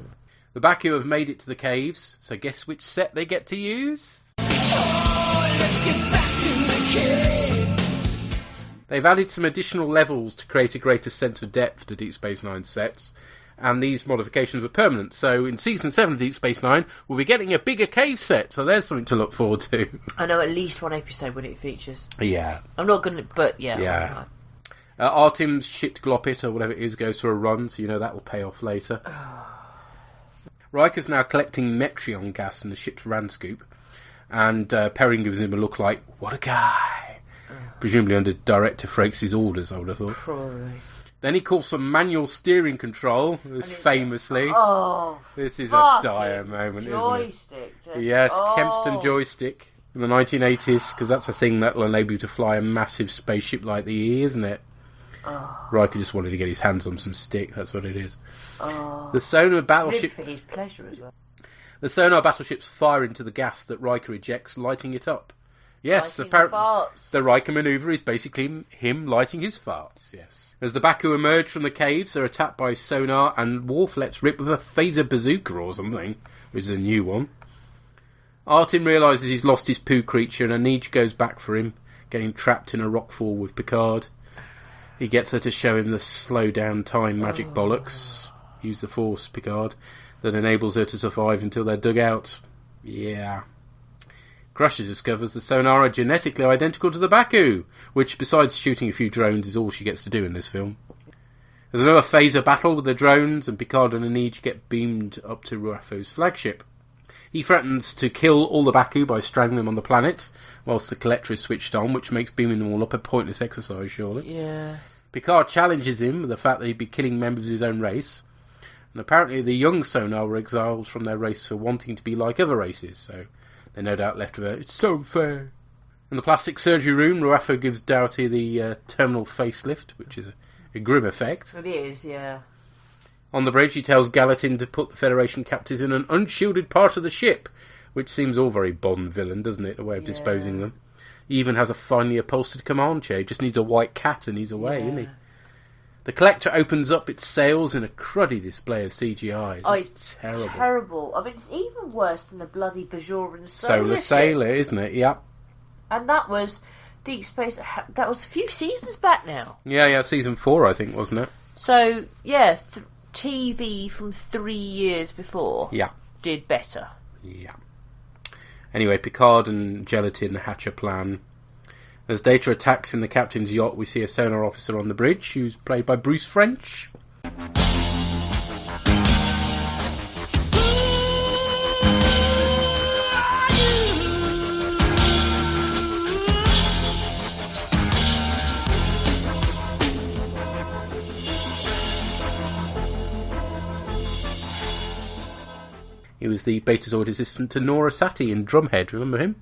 The Baku have made it to the caves, so guess which set they get to use? Oh, let's get back to the cave. They've added some additional levels to create a greater sense of depth to Deep Space Nine sets, and these modifications were permanent. So in Season 7 of Deep Space Nine, we'll be getting a bigger cave set, so there's something to look forward to. I know at least one episode when it features. Yeah. I'm not going to, but yeah. Yeah. Artem's shit Gloppit, or whatever it is, goes for a run, so that will pay off later. Riker's now collecting Metreon gas in the ship's Ranscoop, and Perrin gives him a look like, what a guy! Presumably under Director Frakes' orders, I would have thought. Probably. Then he calls for manual steering control, famously. This is a dire moment, joystick, isn't it? Yes, Kempston joystick in the 1980s, because that's a thing that will enable you to fly a massive spaceship like the E, isn't it? Riker just wanted to get his hands on some stick, that's what it is. The sonar battleship... for his pleasure as well. The sonar battleships fire into the gas that Riker ejects, lighting it up. Yes, apparently the Riker manoeuvre is basically him lighting his farts, yes. As the Baku emerge from the caves, they're attacked by sonar, and Worf lets rip with a phaser bazooka or something, which is a new one. Artem realises he's lost his poo creature, and Anij goes back for him, getting trapped in a rockfall with Picard. He gets her to show him the slow down time magic bollocks. Use the Force, Picard. That enables her to survive until they're dug out. Yeah. Crusher discovers the sonar are genetically identical to the Baku, which, besides shooting a few drones, is all she gets to do in this film. There's another phaser battle with the drones, and Picard and Anij get beamed up to Ruafo's flagship. He threatens to kill all the Baku by strangling them on the planet, whilst the Collector is switched on, which makes beaming them all up a pointless exercise, surely. Yeah. Picard challenges him with the fact that he'd be killing members of his own race, and apparently the young sonar were exiled from their race for wanting to be like other races, so they're no doubt left with her. It's so unfair. In the plastic surgery room, Ruafo gives Doughty the terminal facelift, which is a grim effect. It is, yeah. On the bridge, he tells Gallatin to put the Federation captives in an unshielded part of the ship, which seems all very Bond villain, doesn't it, a way of disposing them. He even has a finely upholstered command chair. He just needs a white cat and he's away, isn't he? The Collector opens up its sails in a cruddy display of CGI. It's terrible. I mean, it's even worse than the bloody Bajoran Solar Sailor, isn't it? Yep. And that was Deep Space, that was a few seasons back now. Yeah, season 4, I think, wasn't it? So, yeah, TV from 3 years before did better. Yeah. Anyway, Picard and Gelatin hatch a plan. As Data attacks in the captain's yacht, we see a sonar officer on the bridge, who's played by Bruce French. He was the Betazoid assistant to Nora Sati in Drumhead. Remember him?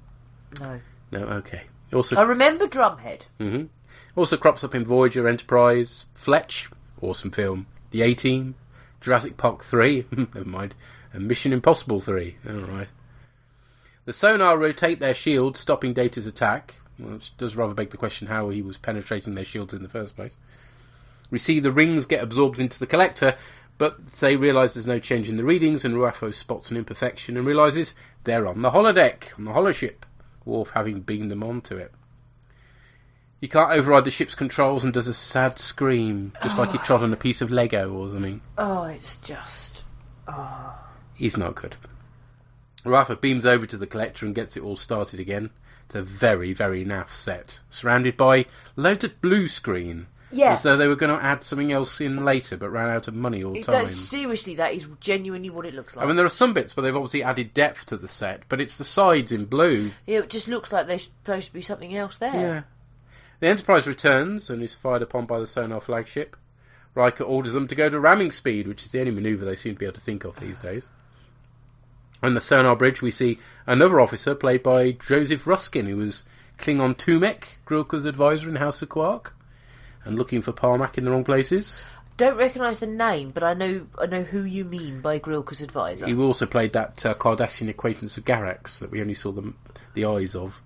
No. No, okay. Also, I remember Drumhead. Mm-hmm. Also crops up in Voyager, Enterprise, Fletch, awesome film, The A-Team, Jurassic Park 3, never mind, and Mission Impossible 3. Alright. The sonar rotate their shields, stopping Data's attack, which does rather beg the question how he was penetrating their shields in the first place. We see the rings get absorbed into the collector, but they realise there's no change in the readings, and Ruafo spots an imperfection and realises they're on the holodeck, on the holoship, Worf having beamed them onto it. He can't override the ship's controls and does a sad scream, just like he trod on a piece of Lego or something. Oh, it's just... Oh. He's not good. Ruafo beams over to the collector and gets it all started again. It's a very, very naff set, surrounded by loads of blue screen. Yeah. As though they were going to add something else in later, but ran out of money all the time. Seriously, that is genuinely what it looks like. I mean, there are some bits where they've obviously added depth to the set, but it's the sides in blue. Yeah, it just looks like there's supposed to be something else there. Yeah. The Enterprise returns and is fired upon by the sonar flagship. Riker orders them to go to ramming speed, which is the only manoeuvre they seem to be able to think of these days. On the sonar bridge, we see another officer played by Joseph Ruskin, who was Klingon Tumek, Grilka's advisor in House of Quark. And looking for Parmack in the wrong places. Don't recognise the name, but I know who you mean by Grilka's advisor. He also played that Cardassian acquaintance of Garax that we only saw the eyes of.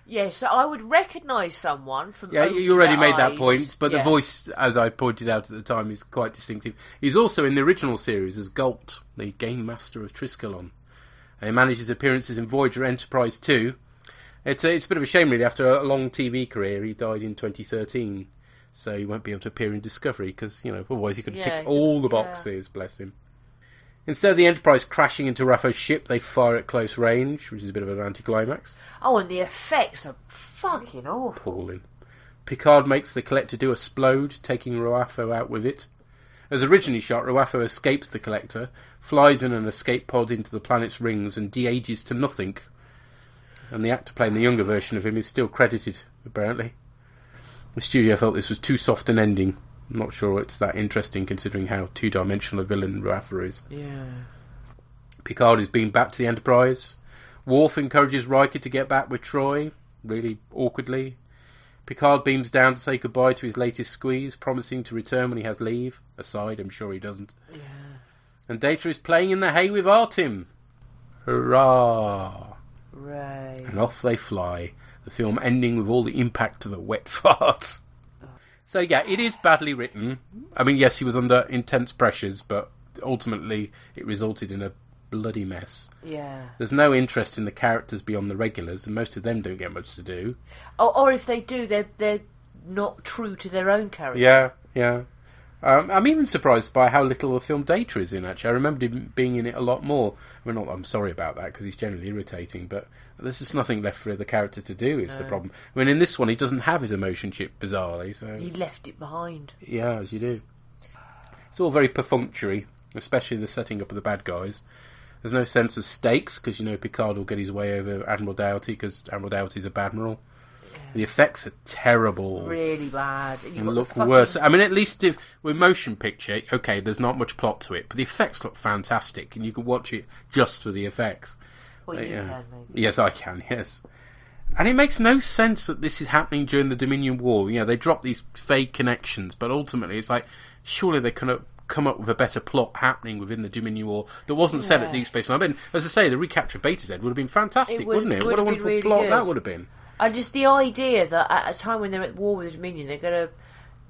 Yeah, so I would recognise someone from. Yeah, you already made that eyes. point, but the voice, as I pointed out at the time, is quite distinctive. He's also in the original series as Galt, the Game Master of Triskelon. And he manages appearances in Voyager, Enterprise 2. It's a bit of a shame, really. After a long TV career, he died in 2013, so he won't be able to appear in Discovery because, otherwise he could have ticked all the boxes. Bless him. Instead of the Enterprise crashing into Rafo's ship, they fire at close range, which is a bit of an anticlimax. Oh, and the effects are fucking awful. Appalling. Picard makes the Collector do a splode, taking Ruafo out with it. As originally shot, Ruafo escapes the Collector, flies in an escape pod into the planet's rings, and de-ages to nothing. And the actor playing the younger version of him is still credited, apparently. The studio felt this was too soft an ending. I'm not sure it's that interesting considering how two-dimensional a villain Ruafo is. Yeah. Picard is beamed back to the Enterprise. Worf encourages Riker to get back with Troy, really awkwardly. Picard beams down to say goodbye to his latest squeeze, promising to return when he has leave. Aside, I'm sure he doesn't. Yeah. And Data is playing in the hay with Artim. Hurrah! Right. And off they fly, the film ending with all the impact of a wet fart. So yeah, it is badly written. I mean, yes, he was under intense pressures, but ultimately it resulted in a bloody mess. Yeah. There's no interest in the characters beyond the regulars, and most of them don't get much to do. Or if they do, they're not true to their own character. Yeah. I'm even surprised by how little the film Data is in, actually. I remember him being in it a lot more. I mean, I'm sorry about that, because he's generally irritating, but there's just nothing left for the character to do, is the problem. I mean, in this one, he doesn't have his emotion chip, bizarrely. So he left it behind. Yeah, as you do. It's all very perfunctory, especially the setting up of the bad guys. There's no sense of stakes, because, Picard will get his way over Admiral Doughty, because Admiral Doughty's a Badmiral. The effects are terrible. Really bad. And look worse. I mean, at least if with motion picture, okay, there's not much plot to it, but the effects look fantastic, and you can watch it just for the effects. Well, you can, maybe. Yes, I can, yes. And it makes no sense that this is happening during the Dominion War. They drop these vague connections, but ultimately it's like, surely they could have come up with a better plot happening within the Dominion War that wasn't set at Deep Space Nine. I mean, as I say, the recapture of Beta Z would have been fantastic, wouldn't it? What a wonderful plot that would have been. And just the idea that at a time when they're at war with the Dominion, they're going to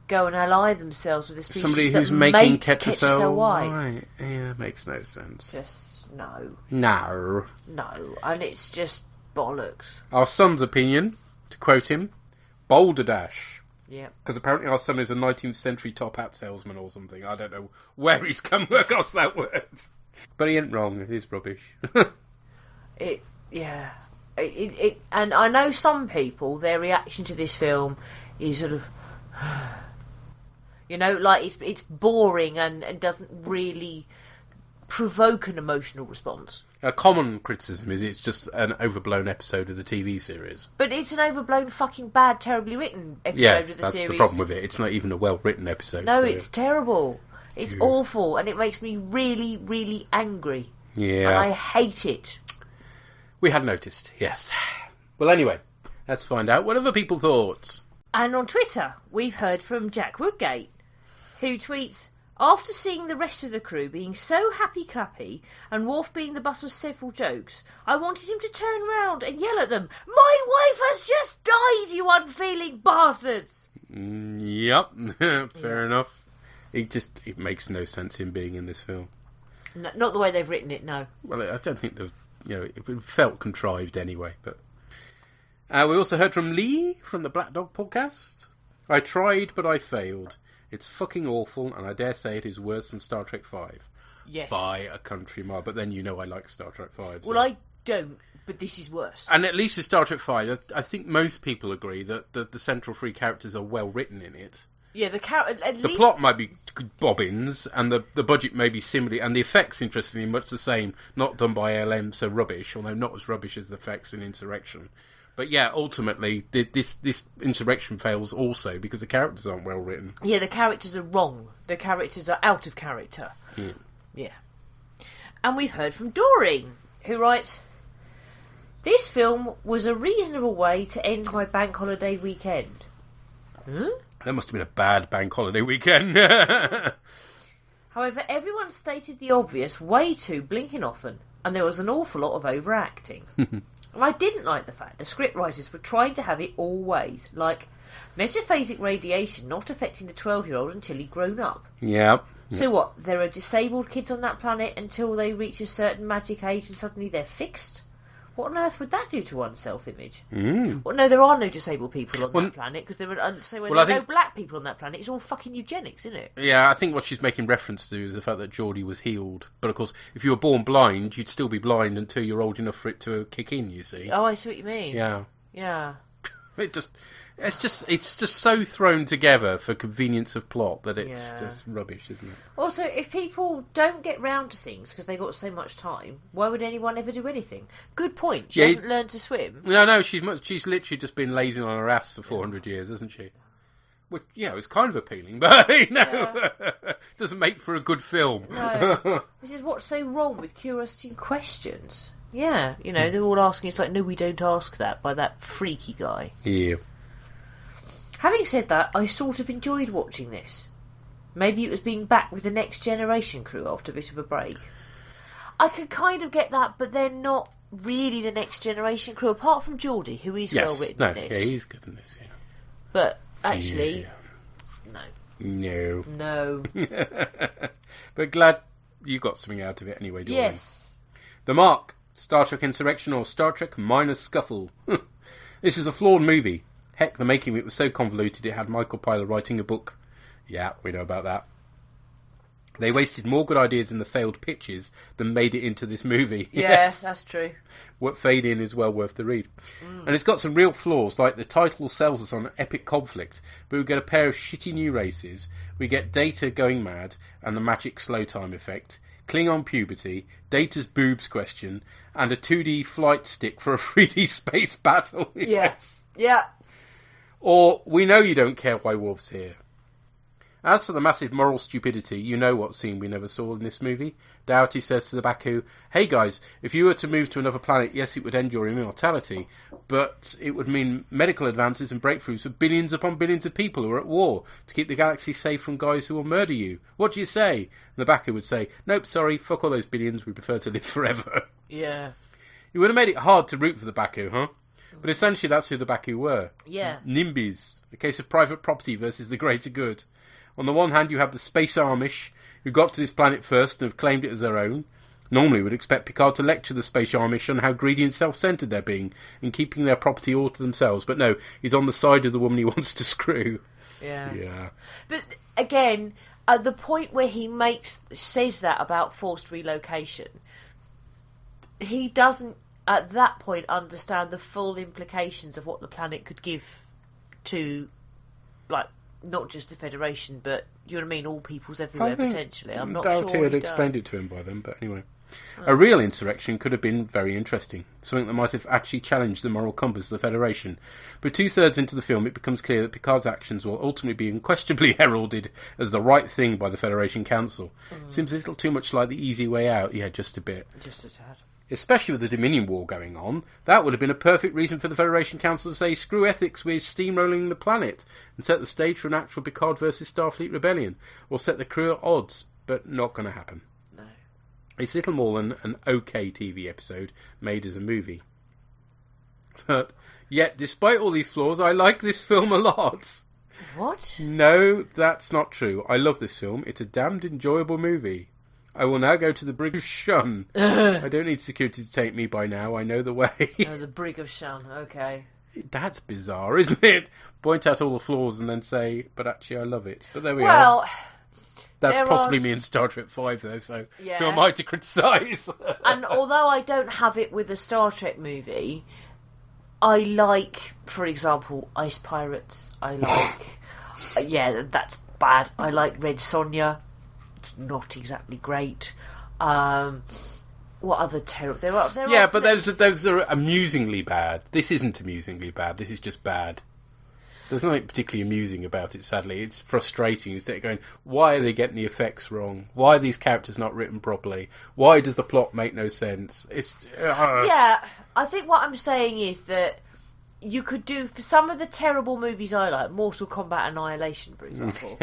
go and ally themselves with a species somebody who's making Ketracel white. Right. Yeah, makes no sense. Just no. No. No. And it's just bollocks. Our son's opinion, to quote him, Balderdash. Yeah. Because apparently our son is a 19th century top hat salesman or something. I don't know where he's come across that word. But he ain't wrong. It is rubbish. And I know some people, their reaction to this film is sort of, like it's boring and doesn't really provoke an emotional response. A common criticism is it's just an overblown episode of the TV series. But it's an overblown, fucking bad, terribly written episode of the series. That's the problem with it. It's not even a well-written episode. No, it's terrible. It's awful, and it makes me really, really angry. Yeah. And I hate it. We had noticed, yes. Well, anyway, let's find out what other people thought. And on Twitter, we've heard from Jack Woodgate, who tweets, after seeing the rest of the crew being so happy-clappy and Worf being the butt of several jokes, I wanted him to turn round and yell at them, "My wife has just died, you unfeeling bastards!" Yep, fair enough. It makes no sense him being in this film. No, not the way they've written it, no. Well, I don't think it felt contrived anyway. But we also heard from Lee from the Black Dog podcast. I tried, but I failed. It's fucking awful, and I dare say it is worse than Star Trek 5. Yes. By a country mile. But then I like Star Trek 5. So. Well, I don't, but this is worse. And at least in Star Trek 5, I think most people agree that the central three characters are well written in it. Yeah, the plot might be bobbins, and the budget may be similar, and the effects, interestingly, much the same. Not done by LM, so rubbish, although not as rubbish as the effects in Insurrection. But yeah, ultimately, this Insurrection fails also because the characters aren't well written. Yeah, the characters are wrong. The characters are out of character. Yeah. And we've heard from Doreen, who writes, this film was a reasonable way to end my bank holiday weekend. That must have been a bad bank holiday weekend. However, everyone stated the obvious way too blinking often, and there was an awful lot of overacting. And I didn't like the fact the scriptwriters were trying to have it all ways, like metaphasic radiation not affecting the 12-year-old until he'd grown up. Yeah. So what, there are disabled kids on that planet until they reach a certain magic age and suddenly they're fixed? What on earth would that do to one's self-image? Well, no, there are no disabled people on that planet, because there are no black people on that planet. It's all fucking eugenics, isn't it? Yeah, I think what she's making reference to is the fact that Geordie was healed. But of course, if you were born blind, you'd still be blind until you're old enough for it to kick in, you see. Oh, I see what you mean. Yeah. It's just so thrown together for convenience of plot that it's just rubbish, isn't it? Also, if people don't get round to things because they've got so much time, why would anyone ever do anything? Good point. She hasn't learned to swim. No, she's literally just been lazing on her ass for 400 years, hasn't she? Well, yeah, it's kind of appealing, but doesn't make for a good film. No. This is what's so wrong with curiosity and questions. Yeah, they're all asking. It's like, no, we don't ask that by that freaky guy. Yeah. Having said that, I sort of enjoyed watching this. Maybe it was being back with the Next Generation crew after a bit of a break. I could kind of get that, but they're not really the Next Generation crew, apart from Geordie, who is well written in this. Yeah, he's good in this, yeah. But actually, no. No. But glad you got something out of it anyway, Doreen. Yes. The Mark, Star Trek Insurrection or Star Trek Minor Scuffle. This is a flawed movie. Heck, the making of it was so convoluted it had Michael Pyler writing a book. Yeah, we know about that. They wasted more good ideas in the failed pitches than made it into this movie. Yes, that's true. What Fade In is well worth the read. And it's got some real flaws, like the title sells us on an epic conflict, but we get a pair of shitty new races, we get Data going mad, and the magic slow time effect, Klingon puberty, Data's boobs question, and a 2D flight stick for a 3D space battle. Yes. Yeah. Or, we know you don't care why Worf's here. As for the massive moral stupidity, you know what scene we never saw in this movie. Doughty says to the Baku, hey guys, if you were to move to another planet, yes, it would end your immortality, but it would mean medical advances and breakthroughs for billions upon billions of people who are at war to keep the galaxy safe from guys who will murder you. What do you say? And the Baku would say, nope, sorry, fuck all those billions, we prefer to live forever. Yeah. You would have made it hard to root for the Baku, huh? But essentially that's who the Baku were. Yeah. NIMBYs, a case of private property versus the greater good. On the one hand, you have the Space Amish, who got to this planet first and have claimed it as their own. On Normally we'd expect Picard to lecture the space Amish on how greedy and self-centered they're being and keeping their property all to themselves. But no, he's on the side of the woman he wants to screw. Yeah. But again, at the point where he says that about forced relocation, he doesn't at that point understand the full implications of what the planet could give to, like, not just the Federation, but, you know what I mean, all peoples everywhere, potentially. I'm not sure he had explained it to him by then, but anyway. A real insurrection could have been very interesting, something that might have actually challenged the moral compass of the Federation. But 2/3 into the film, it becomes clear that Picard's actions will ultimately be unquestionably heralded as the right thing by the Federation Council. Seems a little too much like the easy way out. Yeah, just a bit. Just a tad. Especially with the Dominion War going on, that would have been a perfect reason for the Federation Council to say, screw ethics, we're steamrolling the planet, and set the stage for an actual Picard versus Starfleet rebellion, or set the crew at odds, but not going to happen. No. It's little more than an okay TV episode made as a movie. But yet, despite all these flaws, I like this film a lot. What? No, that's not true. I love this film. It's a damned enjoyable movie. I will now go to the Brig of Shun. I don't need security to take me by now. I know the way. Oh, the Brig of Shun, okay. That's bizarre, isn't it? Point out all the flaws and then say, but actually I love it. But there we are. Well, that's possibly me in Star Trek 5, though, so yeah. Who am I to criticise? And although I don't have it with a Star Trek movie, I like, for example, Ice Pirates. I like... yeah, that's bad. I like Red Sonja. It's not exactly great. What other terrible? Those are amusingly bad. This isn't amusingly bad. This is just bad. There's nothing particularly amusing about it, sadly. It's frustrating. You sit going, why are they getting the effects wrong? Why are these characters not written properly? Why does the plot make no sense? It's Yeah, I think what I'm saying is that you could do, for some of the terrible movies I like, Mortal Kombat Annihilation, for example.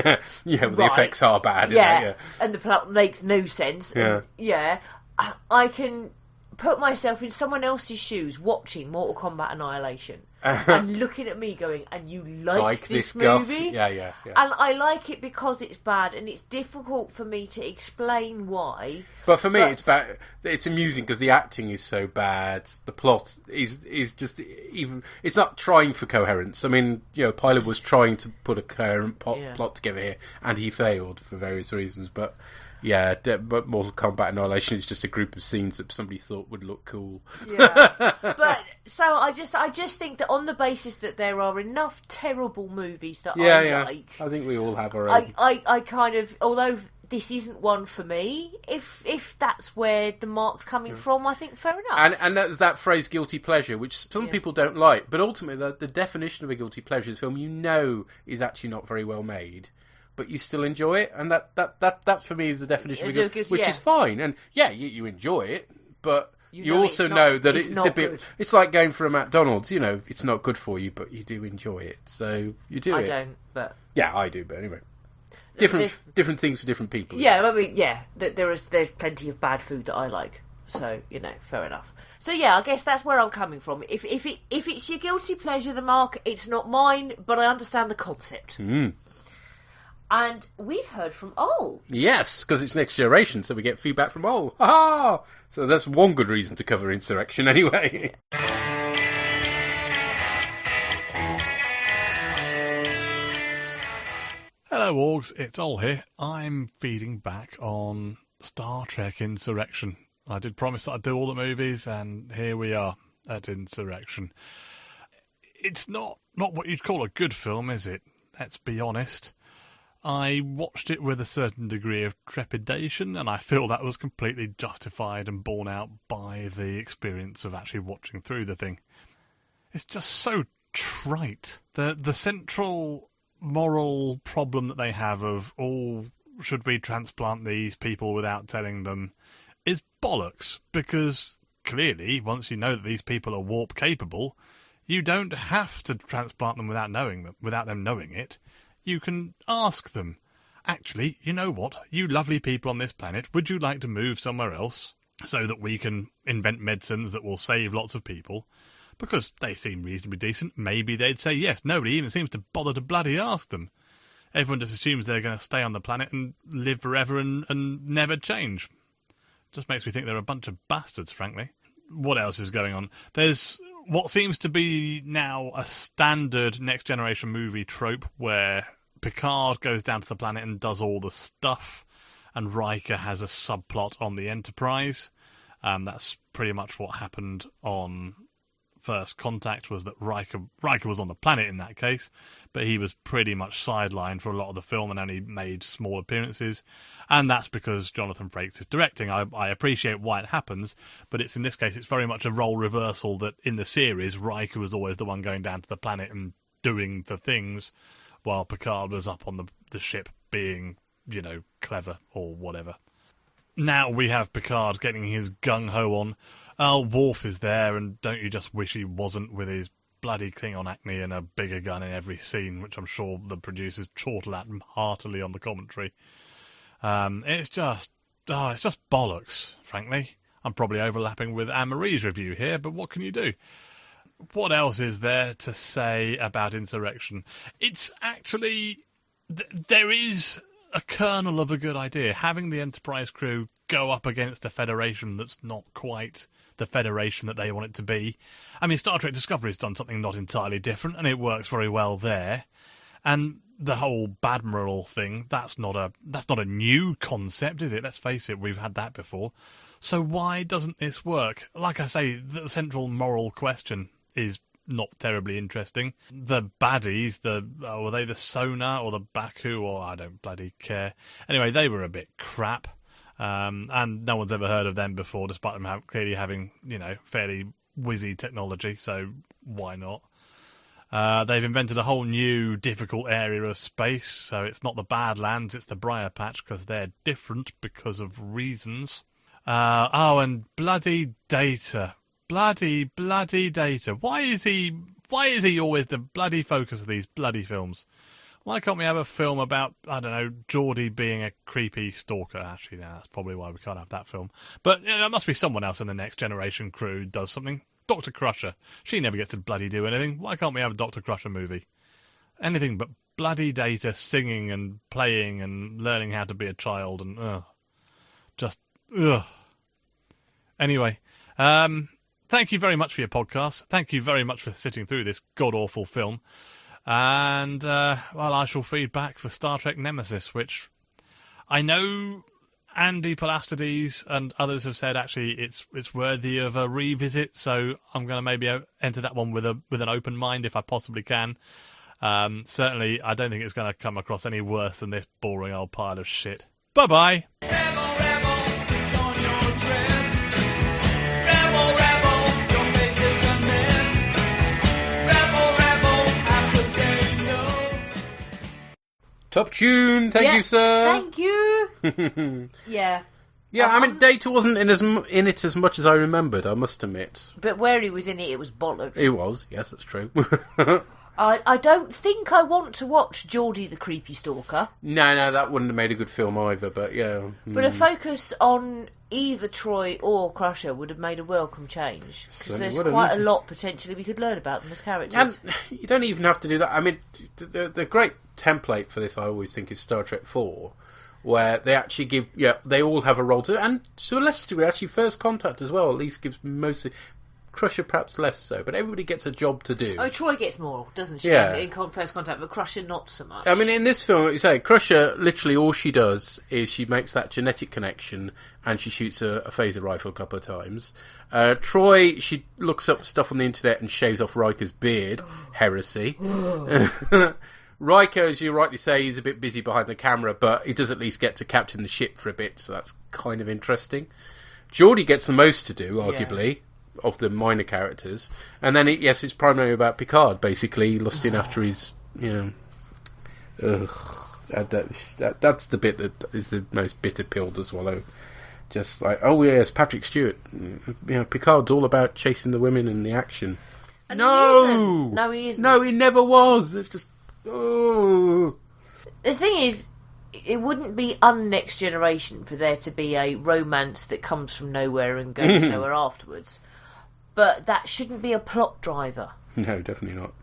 Yeah, well, the effects are bad. Yeah, and the plot makes no sense. Yeah. And, I can put myself in someone else's shoes watching Mortal Kombat Annihilation and looking at me going, and you like this movie? Yeah. And I like it because it's bad, and it's difficult for me to explain why. But for me, it's bad. It's amusing because the acting is so bad. The plot is just even. It's not trying for coherence. I mean, Pilot was trying to put a coherent plot together here, and he failed for various reasons. But yeah, but Mortal Kombat Annihilation is just a group of scenes that somebody thought would look cool. Yeah, but so I just think that on the basis that there are enough terrible movies that I like, I think we all have our own. I kind of, although this isn't one for me, if that's where the mark's coming from, I think fair enough. And there's that phrase guilty pleasure, which some people don't like, but ultimately the definition of a guilty pleasure is a film is actually not very well made, but you still enjoy it, and that for me is the definition of guilty, which is fine. And you enjoy it, but you also know that it's a bit good. It's like going for a McDonald's, it's not good for you, but you do enjoy it, so you do it. I don't, but yeah, I do, but anyway. Different things for different people. Yeah, I mean, there's plenty of bad food that I like, so fair enough. So yeah, I guess that's where I'm coming from. If it's your guilty pleasure, the mark, it's not mine, but I understand the concept. And we've heard from Ol. Yes, because it's Next Generation, so we get feedback from Ol. Ha! So that's one good reason to cover Insurrection, anyway. Hello, Orgs. It's Ol here. I'm feeding back on Star Trek Insurrection. I did promise that I'd do all the movies, and here we are at Insurrection. It's not what you'd call a good film, is it? Let's be honest. I watched it with a certain degree of trepidation, and I feel that was completely justified and borne out by the experience of actually watching through the thing. It's just so trite. The central moral problem that they have of, should we transplant these people without telling them, is bollocks, because clearly, once you know that these people are warp capable, you don't have to transplant them without them knowing it. You can ask them, actually, you know what, you lovely people on this planet, would you like to move somewhere else so that we can invent medicines that will save lots of people? Because they seem reasonably decent, maybe they'd say yes. Nobody even seems to bother to bloody ask them. Everyone just assumes they're going to stay on the planet and live forever and never change. Just makes me think they're a bunch of bastards, frankly. What else is going on? There's what seems to be now a standard Next Generation movie trope where Picard goes down to the planet and does all the stuff, and Riker has a subplot on the Enterprise. That's pretty much what happened on First Contact, was that Riker was on the planet in that case, but he was pretty much sidelined for a lot of the film and only made small appearances, and that's because Jonathan Frakes is directing. I appreciate why it happens, but in this case it's very much a role reversal, that in the series Riker was always the one going down to the planet and doing the things, while Picard was up on the ship being, clever or whatever. Now we have Picard getting his gung-ho on. Worf is there, and don't you just wish he wasn't, with his bloody Klingon acne and a bigger gun in every scene, which I'm sure the producers chortle at him heartily on the commentary. It's just bollocks, frankly. I'm probably overlapping with Anne-Marie's review here, but what can you do? What else is there to say about Insurrection? It's actually... there is a kernel of a good idea. Having the Enterprise crew go up against a Federation that's not quite the Federation that they want it to be. I mean, Star Trek Discovery's done something not entirely different, and it works very well there. And the whole Badmiral thing, that's not a new concept, is it? Let's face it, we've had that before. So why doesn't this work? Like I say, the central moral question is not terribly interesting. The baddies, were they the Sonar or the Baku, or I don't bloody care. Anyway, they were a bit crap. And no one's ever heard of them before, despite them clearly having, fairly whizzy technology, so why not? They've invented a whole new difficult area of space, so it's not the Badlands, it's the Briar Patch, because they're different because of reasons. And bloody Data. Bloody Data. Why is he always the bloody focus of these bloody films? Why can't we have a film about, I don't know, Geordie being a creepy stalker? Actually, no, that's probably why we can't have that film. But there must be someone else in the Next Generation crew who does something. Dr. Crusher. She never gets to bloody do anything. Why can't we have a Dr. Crusher movie? Anything but bloody Data singing and playing and learning how to be a child and, Anyway, thank you very much for your podcast. Thank you very much for sitting through this god-awful film. And, I shall feed back for Star Trek Nemesis, which I know Andy Palastides and others have said actually it's worthy of a revisit, so I'm going to maybe enter that one with an open mind if I possibly can. Certainly, I don't think it's going to come across any worse than this boring old pile of shit. Bye-bye! Top tune, thank you, sir. Thank you. Yeah. Yeah, I mean, Data wasn't in it as much as I remembered, I must admit. But where he was in it was bollocks. It was, yes, that's true. I don't think I want to watch Geordie the Creepy Stalker. No, that wouldn't have made a good film either, but yeah. But a focus on either Troy or Crusher would have made a welcome change. Because there's quite a lot, potentially, we could learn about them as characters. And you don't even have to do that. I mean, the great template for this, I always think, is Star Trek 4, where they actually they all have a role to, and to a lesser degree, actually, First Contact as well, at least gives mostly... Crusher perhaps less so, but everybody gets a job to do. Oh, Troy gets more, doesn't she? Yeah. In First Contact, but Crusher not so much. I mean, in this film, like you say, Crusher, literally all she does is she makes that genetic connection and she shoots a phaser rifle a couple of times. Troy, she looks up stuff on the internet and shaves off Riker's beard. Heresy. Riker, as you rightly say, he's a bit busy behind the camera, but he does at least get to captain the ship for a bit, so that's kind of interesting. Geordie gets the most to do, arguably. Yeah. Of the minor characters, and then it's primarily about Picard, basically lusting after his, that's the bit that is the most bitter pill to swallow. Just like, oh yes, Patrick Stewart, Picard's all about chasing the women and the action. And no, he isn't. No, he never was. It's just The thing is, it wouldn't be un-Next Generation for there to be a romance that comes from nowhere and goes nowhere afterwards. But that shouldn't be a plot driver. No, definitely not.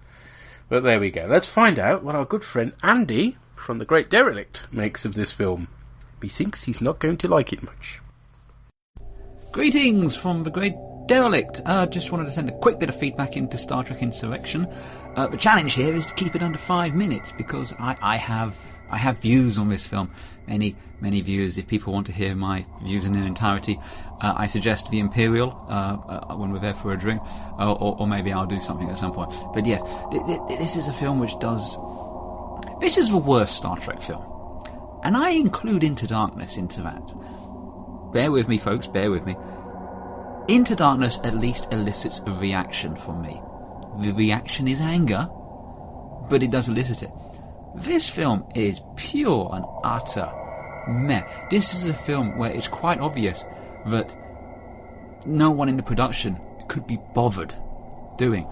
But there we go. Let's find out what our good friend Andy from The Great Derelict makes of this film. He thinks he's not going to like it much. Greetings from the Great Derelict. Just wanted to send a quick bit of feedback into Star Trek Insurrection. The challenge here is to keep it under 5 minutes because I have views on this film. Many views. If people want to hear my views in their entirety, I suggest the Imperial when we're there for a drink, or maybe I'll do something at some point. But yes, this is a film which does. This is the worst Star Trek film, and I include Into Darkness into that. Bear with me, folks. Bear with me. Into Darkness at least elicits a reaction from me. The reaction is anger, but it does elicit it. This film is pure and utter meh. This is a film where it's quite obvious that no one in the production could be bothered doing.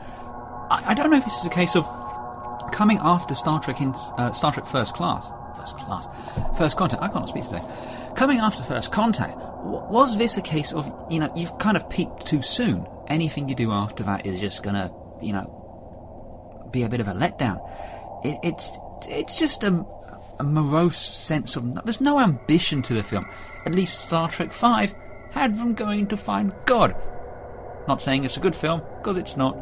I don't know if this is a case of coming after Star Trek First Contact. I can't speak today. Coming after First Contact, was this a case of, you've kind of peaked too soon? Anything you do after that is just gonna, be a bit of a letdown. It's just a morose sense of... There's no ambition to the film. At least Star Trek V had them going to find God. Not saying it's a good film, because it's not.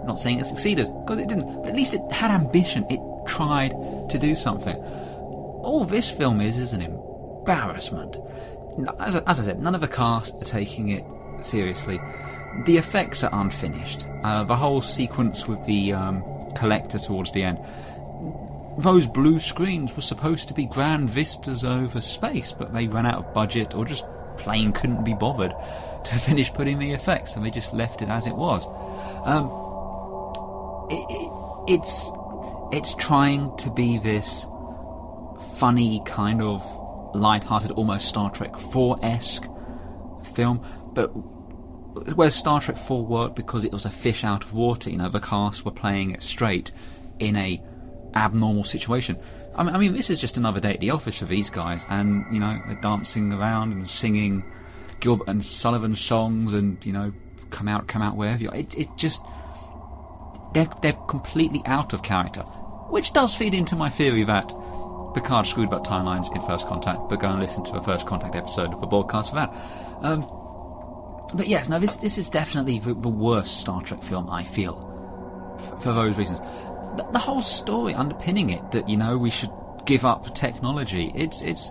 Not saying it succeeded, because it didn't. But at least it had ambition. It tried to do something. All this film is an embarrassment. As I said, none of the cast are taking it seriously. The effects are unfinished. The whole sequence with the collector towards the end... Those blue screens were supposed to be grand vistas over space, but they ran out of budget or just plain couldn't be bothered to finish putting the effects, and they just left it as it was. It's trying to be this funny kind of light-hearted, almost Star Trek 4-esque film, but where Star Trek 4 worked because it was a fish out of water. The cast were playing it straight in a abnormal situation. I mean, this is just another day at the office for these guys, and they're dancing around and singing Gilbert and Sullivan songs, and come out wherever you are. It just they're completely out of character, which does feed into my theory that Picard screwed about timelines in First Contact. But go and listen to the First Contact episode of the bOrgCast for that. But yes, no, this is definitely the worst Star Trek film, I feel, for those reasons. The whole story underpinning it, that we should give up technology, it's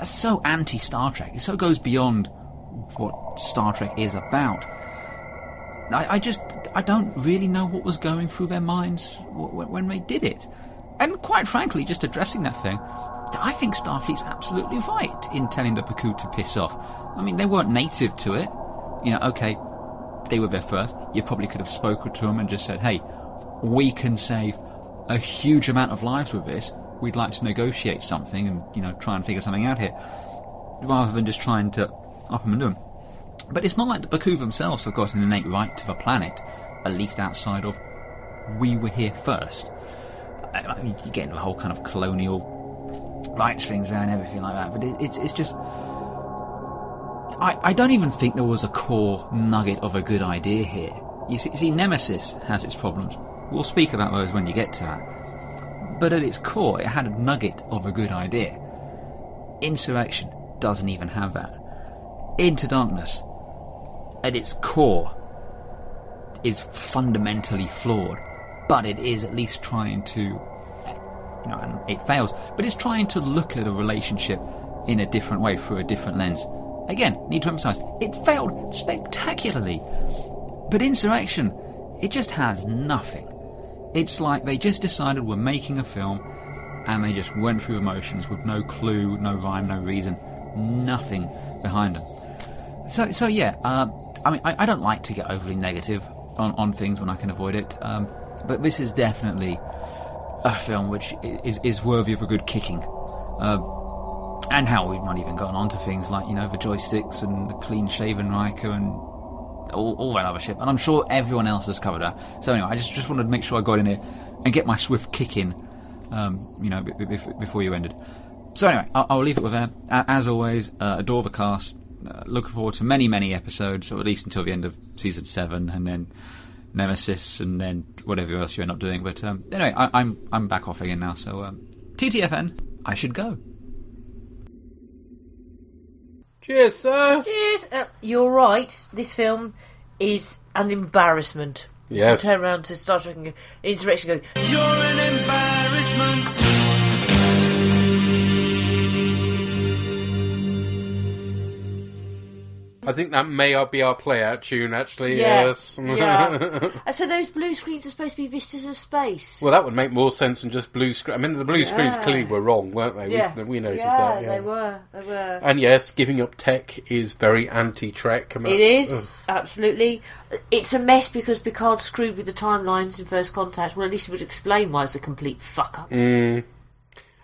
so anti-Star Trek. It so goes beyond what Star Trek is about. I don't really know what was going through their minds when they did it. And quite frankly, just addressing that thing, I think Starfleet's absolutely right in telling the Picard to piss off. I mean, they weren't native to it. Okay, they were there first. You probably could have spoken to them and just said, hey, we can save a huge amount of lives with this. We'd like to negotiate something and, try and figure something out here, rather than just trying to up them and do them. But it's not like the Baku themselves have got an innate right to the planet, at least outside of we were here first. I mean, you get into the whole kind of colonial rights things there and everything like that, but it's just... I don't even think there was a core nugget of a good idea here. You see, Nemesis has its problems. We'll speak about those when you get to that. But at its core, it had a nugget of a good idea. Insurrection doesn't even have that. Into Darkness, at its core, is fundamentally flawed. But it is at least trying to... and it fails. But it's trying to look at a relationship in a different way, through a different lens. Again, need to emphasise, it failed spectacularly. But Insurrection, it just has nothing. It's like they just decided we're making a film, and they just went through emotions with no clue, no rhyme, no reason, nothing behind them. So yeah, I mean, I don't like to get overly negative on things when I can avoid it, but this is definitely a film which is worthy of a good kicking. And how we've not even gone on to things like, the joysticks and the clean-shaven Riker and all that other shit. And I'm sure everyone else has covered that. So anyway, I just wanted to make sure I got in here and get my swift kick in, before you ended. So anyway, I'll leave it with that. As always, adore the cast. Looking forward to many, many episodes, or at least until the end of season 7, and then Nemesis, and then whatever else you end up doing. But anyway, I'm back off again now. So TTFN, I should go. Cheers, sir. Cheers. You're right. This film is an embarrassment. Yes. You turn around to Star Trek Insurrection and go, You're an embarrassment. I think that may be our play-out tune, actually. Yeah. Yes. Yeah. So those blue screens are supposed to be vistas of space. Well, that would make more sense than just blue screen. I mean, the blue screens clearly were wrong, weren't they? Yeah. We noticed that. Yeah, they were. And yes, giving up tech is very anti-Trek. It is, absolutely. It's a mess because Picard screwed with the timelines in First Contact. Well, at least it would explain why it's a complete fuck-up.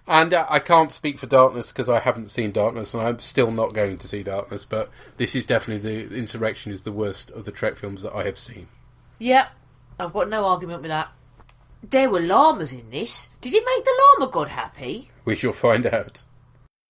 And I can't speak for Darkness because I haven't seen Darkness, and I'm still not going to see Darkness, but this is definitely the Insurrection is the worst of the Trek films that I have seen. Yeah, I've got no argument with that. There were llamas in this. Did it make the llama god happy? We shall find out.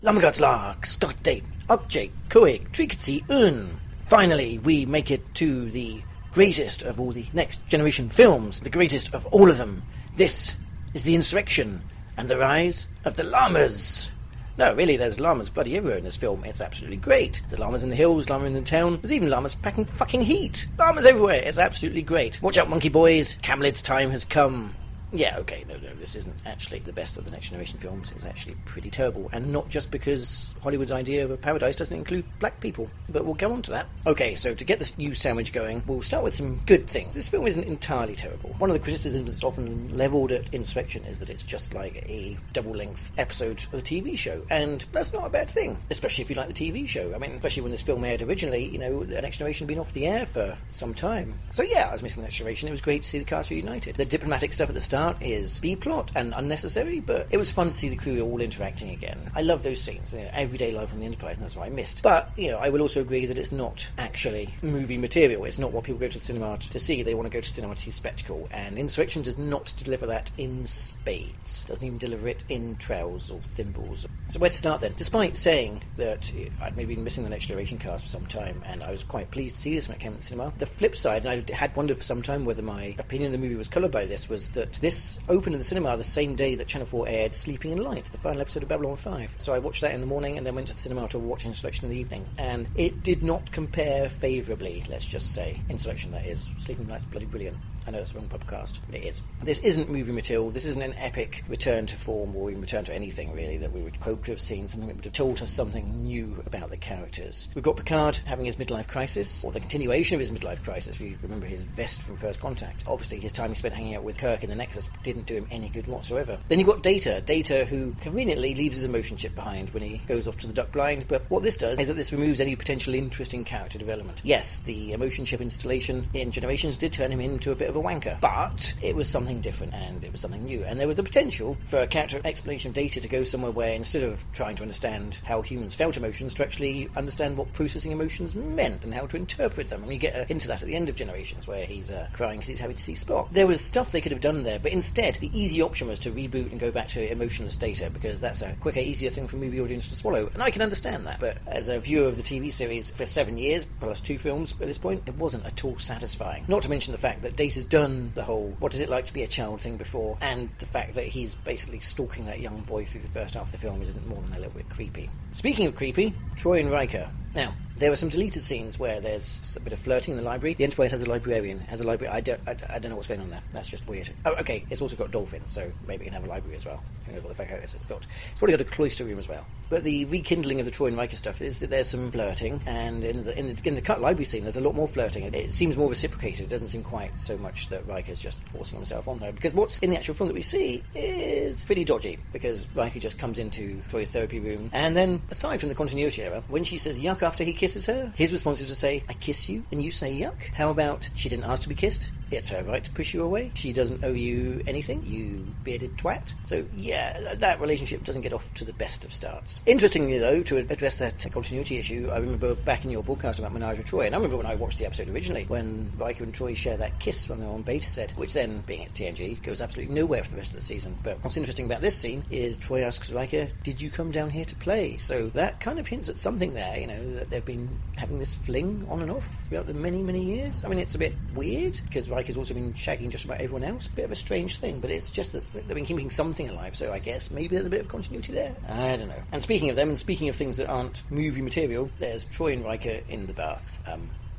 Lamagods Lark, Scott Date, Okjake, Koeg, Trikitsi, Un. Finally, we make it to the greatest of all the Next Generation films, the greatest of all of them. This is the Insurrection and the rise of the llamas. No, really, there's llamas bloody everywhere in this film. It's absolutely great. There's llamas in the hills, llamas in the town. There's even llamas packing fucking heat. Llamas everywhere. It's absolutely great. Watch out, monkey boys. Camlet's time has come. Yeah, okay, no, this isn't actually the best of the Next Generation films. It's actually pretty terrible, and not just because Hollywood's idea of a paradise doesn't include black people, but we'll go on to that. Okay, so to get this new sandwich going, we'll start with some good things. This film isn't entirely terrible. One of the criticisms that's often levelled at Insurrection is that it's just like a double-length episode of the TV show, and that's not a bad thing, especially if you like the TV show. I mean, especially when this film aired originally, you know, the Next Generation had been off the air for some time. So yeah, I was missing the Next Generation. It was great to see the cast reunited. The diplomatic stuff at the start is B-plot and unnecessary, but it was fun to see the crew all interacting again. I love those scenes, you know, everyday life on the Enterprise, and that's what I missed. But, you know, I will also agree that it's not actually movie material. It's not what people go to the cinema to see. They want to go to the cinema to see spectacle, and Insurrection does not deliver that in spades. Doesn't even deliver it in trowels or thimbles. So where to start then? Despite saying that I'd maybe been missing the Next Generation cast for some time, and I was quite pleased to see this when it came to the cinema, the flip side, and I had wondered for some time whether my opinion of the movie was coloured by this, was that this opened in the cinema the same day that Channel 4 aired Sleeping in Light, the final episode of Babylon 5. So I watched that in the morning and then went to the cinema to watch Insurrection in the evening, and it did not compare favourably, let's just say. Insurrection, that is. Sleeping in Light's bloody brilliant. I know it's the wrong podcast, but it is. This isn't movie material. This isn't an epic return to form or even return to anything, really, that we would hope to have seen, something that would have told us something new about the characters. We've got Picard having his midlife crisis, or the continuation of his midlife crisis. If you remember his vest from First Contact. Obviously, his time he spent hanging out with Kirk in the Nexus didn't do him any good whatsoever. Then you've got Data who conveniently leaves his emotion chip behind when he goes off to the duck blind, but what this does is that this removes any potential interesting character development. Yes, the emotion chip installation in Generations did turn him into a bit of a wanker, but it was something different and it was something new, and there was the potential for a character explanation of Data to go somewhere where, instead of trying to understand how humans felt emotions, to actually understand what processing emotions meant and how to interpret them. And you get into that at the end of Generations, where he's crying because he's happy to see Spock. There was stuff they could have done there, but instead the easy option was to reboot and go back to emotionless Data, because that's a quicker, easier thing for a movie audience to swallow, and I can understand that. But as a viewer of the TV series for 7 years, plus 2 films at this point, it wasn't at all satisfying. Not to mention the fact that Data's done the whole what is it like to be a child thing before, and the fact that he's basically stalking that young boy through the first half of the film isn't more than a little bit creepy. Speaking of creepy, Troy and Riker. Now, there were some deleted scenes where there's a bit of flirting in the library. The Enterprise has a librarian, I don't know what's going on there. That's just weird. Oh, okay, it's also got dolphins, so maybe it can have a library as well. Who knows what the fuck it's got. It's probably got a cloister room as well. But the rekindling of the Troy and Riker stuff is that there's some flirting, and in the cut library scene there's a lot more flirting. It seems more reciprocated. It doesn't seem quite so much that Riker's just forcing himself on her, because what's in the actual film that we see is pretty dodgy, because Riker just comes into Troy's therapy room, and then, aside from the continuity error, when she says yuck after he kisses her, his response is to say, I kiss you, and you say yuck? How about, she didn't ask to be kissed? It's her right to push you away. She doesn't owe you anything, you bearded twat. So yeah, that relationship doesn't get off to the best of starts. Interestingly though, to address that continuity issue, I remember back in your broadcast about Menage with Troy, and I remember when I watched the episode originally, when Riker and Troy share that kiss when they're on Beta set, which then, being it's TNG, goes absolutely nowhere for the rest of the season. But what's interesting about this scene is Troy asks Riker, did you come down here to play? So that kind of hints at something there, you know, that they've been having this fling on and off throughout the many, many years. I mean, it's a bit weird, because Riker's also been shagging just about everyone else. Bit of a strange thing, but it's just that they've been keeping something alive, so I guess maybe there's a bit of continuity there. I don't know. And speaking of them, and speaking of things that aren't movie material, there's Troy and Riker in the bath.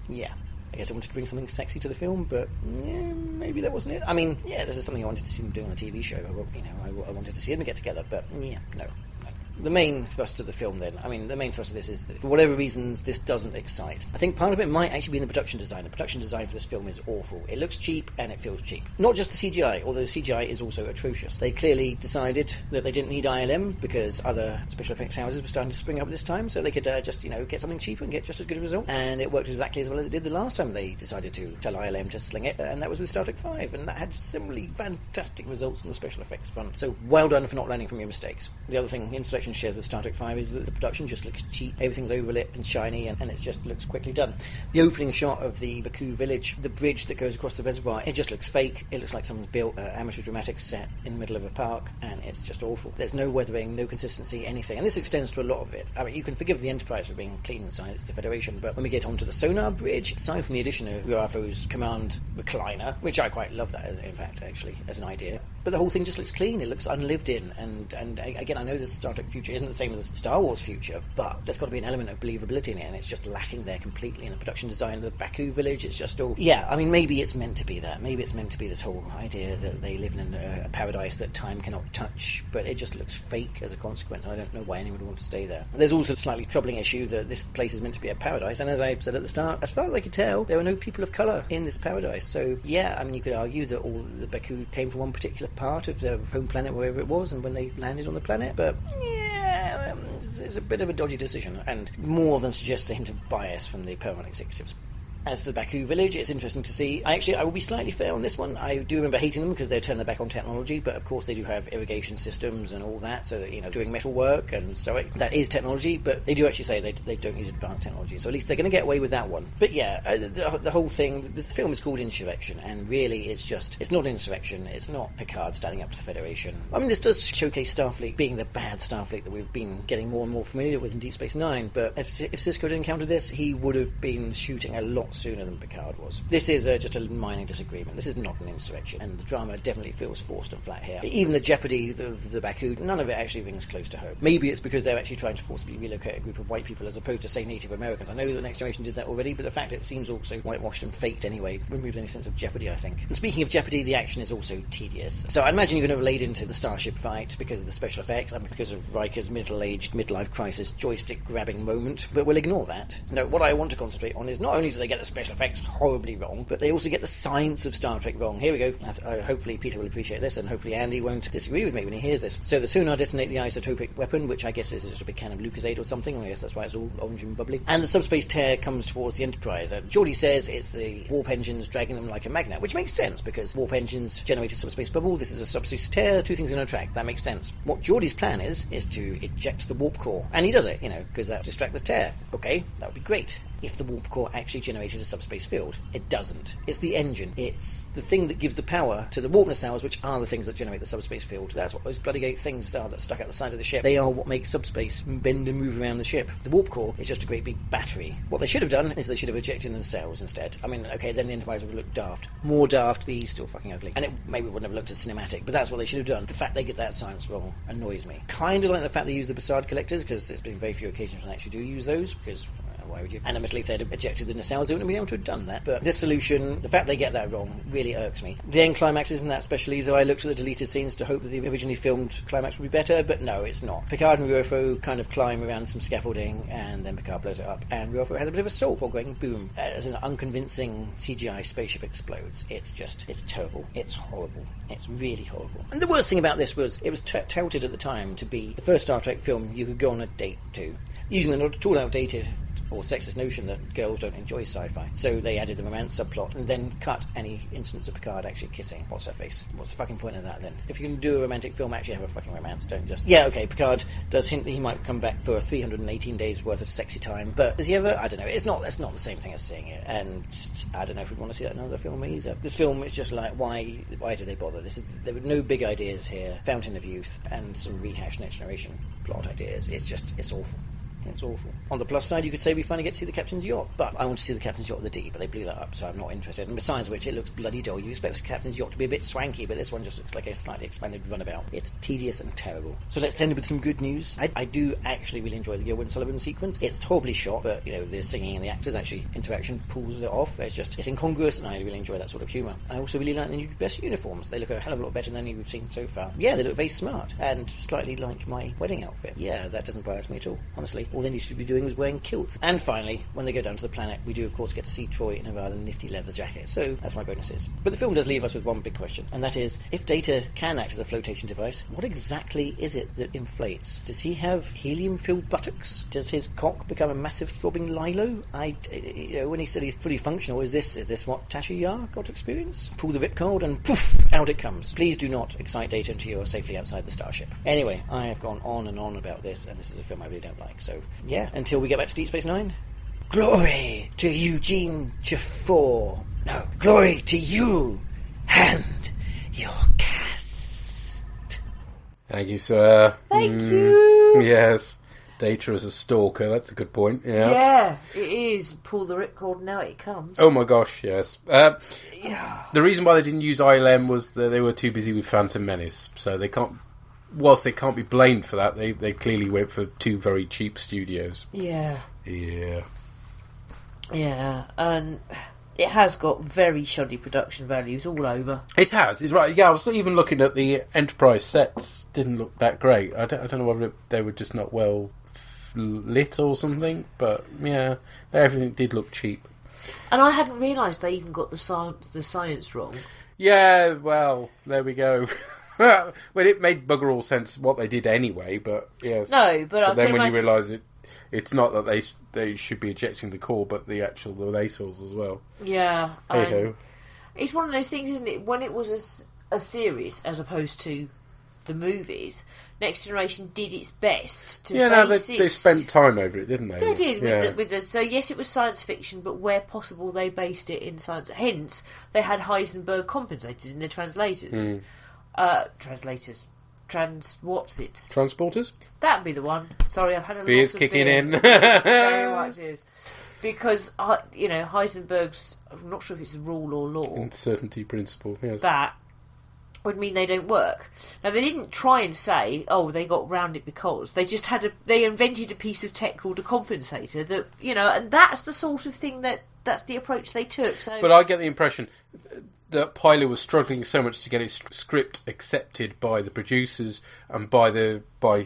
Yeah. I guess I wanted to bring something sexy to the film, but yeah, maybe that wasn't it. I mean, yeah, this is something I wanted to see them doing on the TV show. I wanted to see them get together, but yeah, no. The main thrust of the film, then, the main thrust of this is that for whatever reason, this doesn't excite. I think part of it might actually be in the production design. The production design for this film is awful. It looks cheap, and it feels cheap. Not just the CGI, although the CGI is also atrocious. They clearly decided that they didn't need ILM because other special effects houses were starting to spring up at this time, so they could just, get something cheaper and get just as good a result. And it worked exactly as well as it did the last time they decided to tell ILM to sling it, and that was with Star Trek 5, and that had similarly fantastic results on the special effects front. So well done for not learning from your mistakes. The other thing Insurrection shares with Star Trek 5 is that the production just looks cheap. Everything's overlit and shiny, and it just looks quickly done. The opening shot of the Baku village, the bridge that goes across the reservoir, it just looks fake. It looks like someone's built an amateur dramatics set in the middle of a park, and it's just awful. There's no weathering, no consistency, anything. And this extends to a lot of it. I mean, you can forgive the Enterprise for being clean inside, it's the Federation, but when we get onto the sonar bridge, aside from the addition of UFO's command recliner, which I quite love that, in fact, actually, as an idea, but the whole thing just looks clean. It looks unlived in, and again, I know the Star Trek future isn't the same as Star Wars future, but there's got to be an element of believability in it, and it's just lacking there completely in the production design of the Baku village. It's just all, maybe it's meant to be that. Maybe it's meant to be this whole idea that they live in a paradise that time cannot touch, but it just looks fake as a consequence, and I don't know why anyone would want to stay there. There's also a slightly troubling issue that this place is meant to be a paradise, and as I said at the start, as far as I could tell, there are no people of colour in this paradise. So, you could argue that all the Baku came from one particular part of their home planet, wherever it was, and when they landed on the planet, but it's a bit of a dodgy decision, and more than suggests a hint of bias from the Paramount executives. As to the Baku village, it's interesting to see. I will be slightly fair on this one. I do remember hating them because they turn their back on technology, but of course they do have irrigation systems and all that, so that, doing metal work, and so that is technology, but they do actually say they don't use advanced technology, so at least they're going to get away with that one. But the whole thing, this film is called Insurrection, and really it's not Insurrection, it's not Picard standing up to the Federation. I mean, this does showcase Starfleet being the bad Starfleet that we've been getting more and more familiar with in Deep Space Nine, but if Sisko had encountered this, he would have been shooting a lot sooner than Picard was. This is just a minor disagreement. This is not an insurrection, and the drama definitely feels forced and flat here. Even the jeopardy of the Baku, none of it actually rings close to home. Maybe it's because they're actually trying to forcibly relocate a group of white people as opposed to, say, Native Americans. I know the Next Generation did that already, but the fact it seems also whitewashed and faked anyway removes any sense of jeopardy, I think. And speaking of jeopardy, the action is also tedious. So I imagine you're going to relate into the starship fight because of the special effects and because of Riker's middle-aged midlife crisis joystick-grabbing moment, but we'll ignore that. No, what I want to concentrate on is not only do they get the special effects horribly wrong, but they also get the science of Star Trek wrong. Here we go. Hopefully Peter will appreciate this, and hopefully Andy won't disagree with me when he hears this. So the sonar detonate the isotopic weapon, which I guess is just a big can of Lucozade or something. I guess that's why it's all orange and bubbly. And the subspace tear comes towards the Enterprise. Geordi says it's the warp engines dragging them like a magnet, which makes sense because warp engines generate a subspace bubble. This is a subspace tear. Two things are going to attract. That makes sense. What Geordi's plan is to eject the warp core, and he does it, because that will distract the tear. Okay, that would be great if the warp core actually generated a subspace field. It doesn't. It's the engine. It's the thing that gives the power to the warp nacelles, which are the things that generate the subspace field. That's what those bloody things are that stuck out the side of the ship. They are what make subspace bend and move around the ship. The warp core is just a great big battery. What they should have done is they should have ejected the nacelles instead. I mean, okay, then the Enterprise would have looked daft. More daft, the still fucking ugly. And it maybe wouldn't have looked as cinematic, but that's what they should have done. The fact they get that science wrong annoys me. Kind of like the fact they use the Bassard collectors, because there's been very few occasions when they actually do use those, because why would you? And admittedly, if they'd ejected the nacelles, they wouldn't have been able to have done that. But this solution, the fact they get that wrong, really irks me. The end climax isn't that special either. I looked at the deleted scenes to hope that the originally filmed climax would be better, but no, it's not. Picard and Ruofo kind of climb around some scaffolding, and then Picard blows it up, and Ruofo has a bit of a soul while going boom. As an unconvincing CGI spaceship explodes. It's terrible. It's horrible. It's really horrible. And the worst thing about this was, it was touted at the time to be the first Star Trek film you could go on a date to, using the not at all outdated or sexist notion that girls don't enjoy sci-fi. So they added the romance subplot and then cut any instance of Picard actually kissing. What's her face? What's the fucking point of that then? If you can do a romantic film, actually have a fucking romance. Don't just... Yeah, okay, Picard does hint that he might come back for 318 days worth of sexy time, but does he ever? I don't know. It's not the same thing as seeing it, and I don't know if we'd want to see that in another film either. This film is just like, why did they bother? There were no big ideas here. Fountain of Youth and some rehashed Next Generation plot ideas. It's awful. It's awful. On the plus side, you could say we finally get to see the captain's yacht, but I want to see the captain's yacht with the D, but they blew that up, so I'm not interested. And besides which, it looks bloody dull. You expect the captain's yacht to be a bit swanky, but this one just looks like a slightly expanded runabout. It's tedious and terrible. So let's end with some good news. I do actually really enjoy the Gilbert and Sullivan sequence. It's horribly shot, but the singing and the actors actually interaction pulls it off. It's incongruous, and I really enjoy that sort of humour. I also really like the new best uniforms. They look a hell of a lot better than any we've seen so far. Yeah, they look very smart and slightly like my wedding outfit. Yeah, that doesn't bias me at all, honestly. All they need to be doing was wearing kilts. And finally, when they go down to the planet, we do of course get to see Troy in a rather nifty leather jacket. So that's my bonuses. But the film does leave us with one big question, and that is, if Data can act as a flotation device, what exactly is it that inflates? Does he have helium-filled buttocks? Does his cock become a massive throbbing lilo? When he said he's fully functional, is this what Tasha Yar got to experience? Pull the ripcord and poof, out it comes. Please do not excite Data until you are safely outside the starship. Anyway, I have gone on and on about this, and this is a film I really don't like. So, yeah, until we get back to Deep Space Nine, glory to Eugene Jaffor. No, glory to you and your cast. Thank you, sir. Thank you. Yes. Data as a stalker, that's a good point. Yeah, it is. Pull the ripcord and out it comes. Oh my gosh, yes. The reason why they didn't use ILM was that they were too busy with Phantom Menace. So they can't, whilst they can't be blamed for that, they clearly went for two very cheap studios. Yeah. Yeah. Yeah, and it has got very shoddy production values all over. It has, it's right. Yeah, I was even looking at the Enterprise sets. Didn't look that great. I don't know whether they were just not well lit or something, but yeah, everything did look cheap. And I hadn't realised they even got the science wrong. Yeah, well, there we go. Well, it made bugger all sense what they did anyway, but yes. No, but then when you realise it's not that they should be ejecting the core, but the lasers as well. Yeah. Hey-ho. It's one of those things, isn't it? When it was a series as opposed to the movies, Next Generation did its best to they spent time over it, didn't they? They did. So yes, it was science fiction, but where possible they based it in science. Hence, they had Heisenberg compensators in their translators. Transporters? That'd be the one. Sorry, I've had a beer's lot of kicking beer. in. Very much is. Because, Heisenberg's, I'm not sure if it's a rule or law. Uncertainty principle, yes. That would mean they don't work. Now, they didn't try and say, they got round it because. They just they invented a piece of tech called a compensator that, and that's the sort of thing that's the approach they took. So. But I get the impression that Pilot was struggling so much to get his script accepted by the producers and by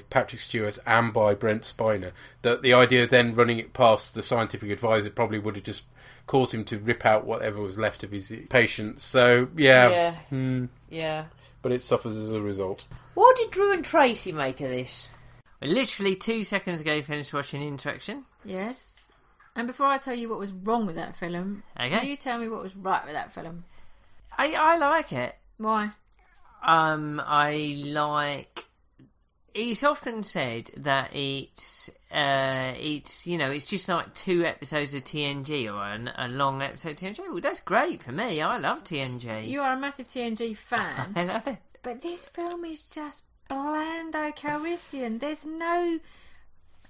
Patrick Stewart and by Brent Spiner, that the idea of then running it past the scientific advisor probably would have just caused him to rip out whatever was left of his patients. So, yeah. Yeah. But it suffers as a result. What did Drew and Tracy make of this? Literally 2 seconds ago finished watching Insurrection. Yes. And before I tell you what was wrong with that film, okay, you tell me what was right with that film. I like it. Why? I like. It's often said that it's just like 2 episodes of TNG or a long episode of TNG. Well, that's great for me. I love TNG. You are a massive TNG fan. I love it. But this film is just blando Calrissian. There's no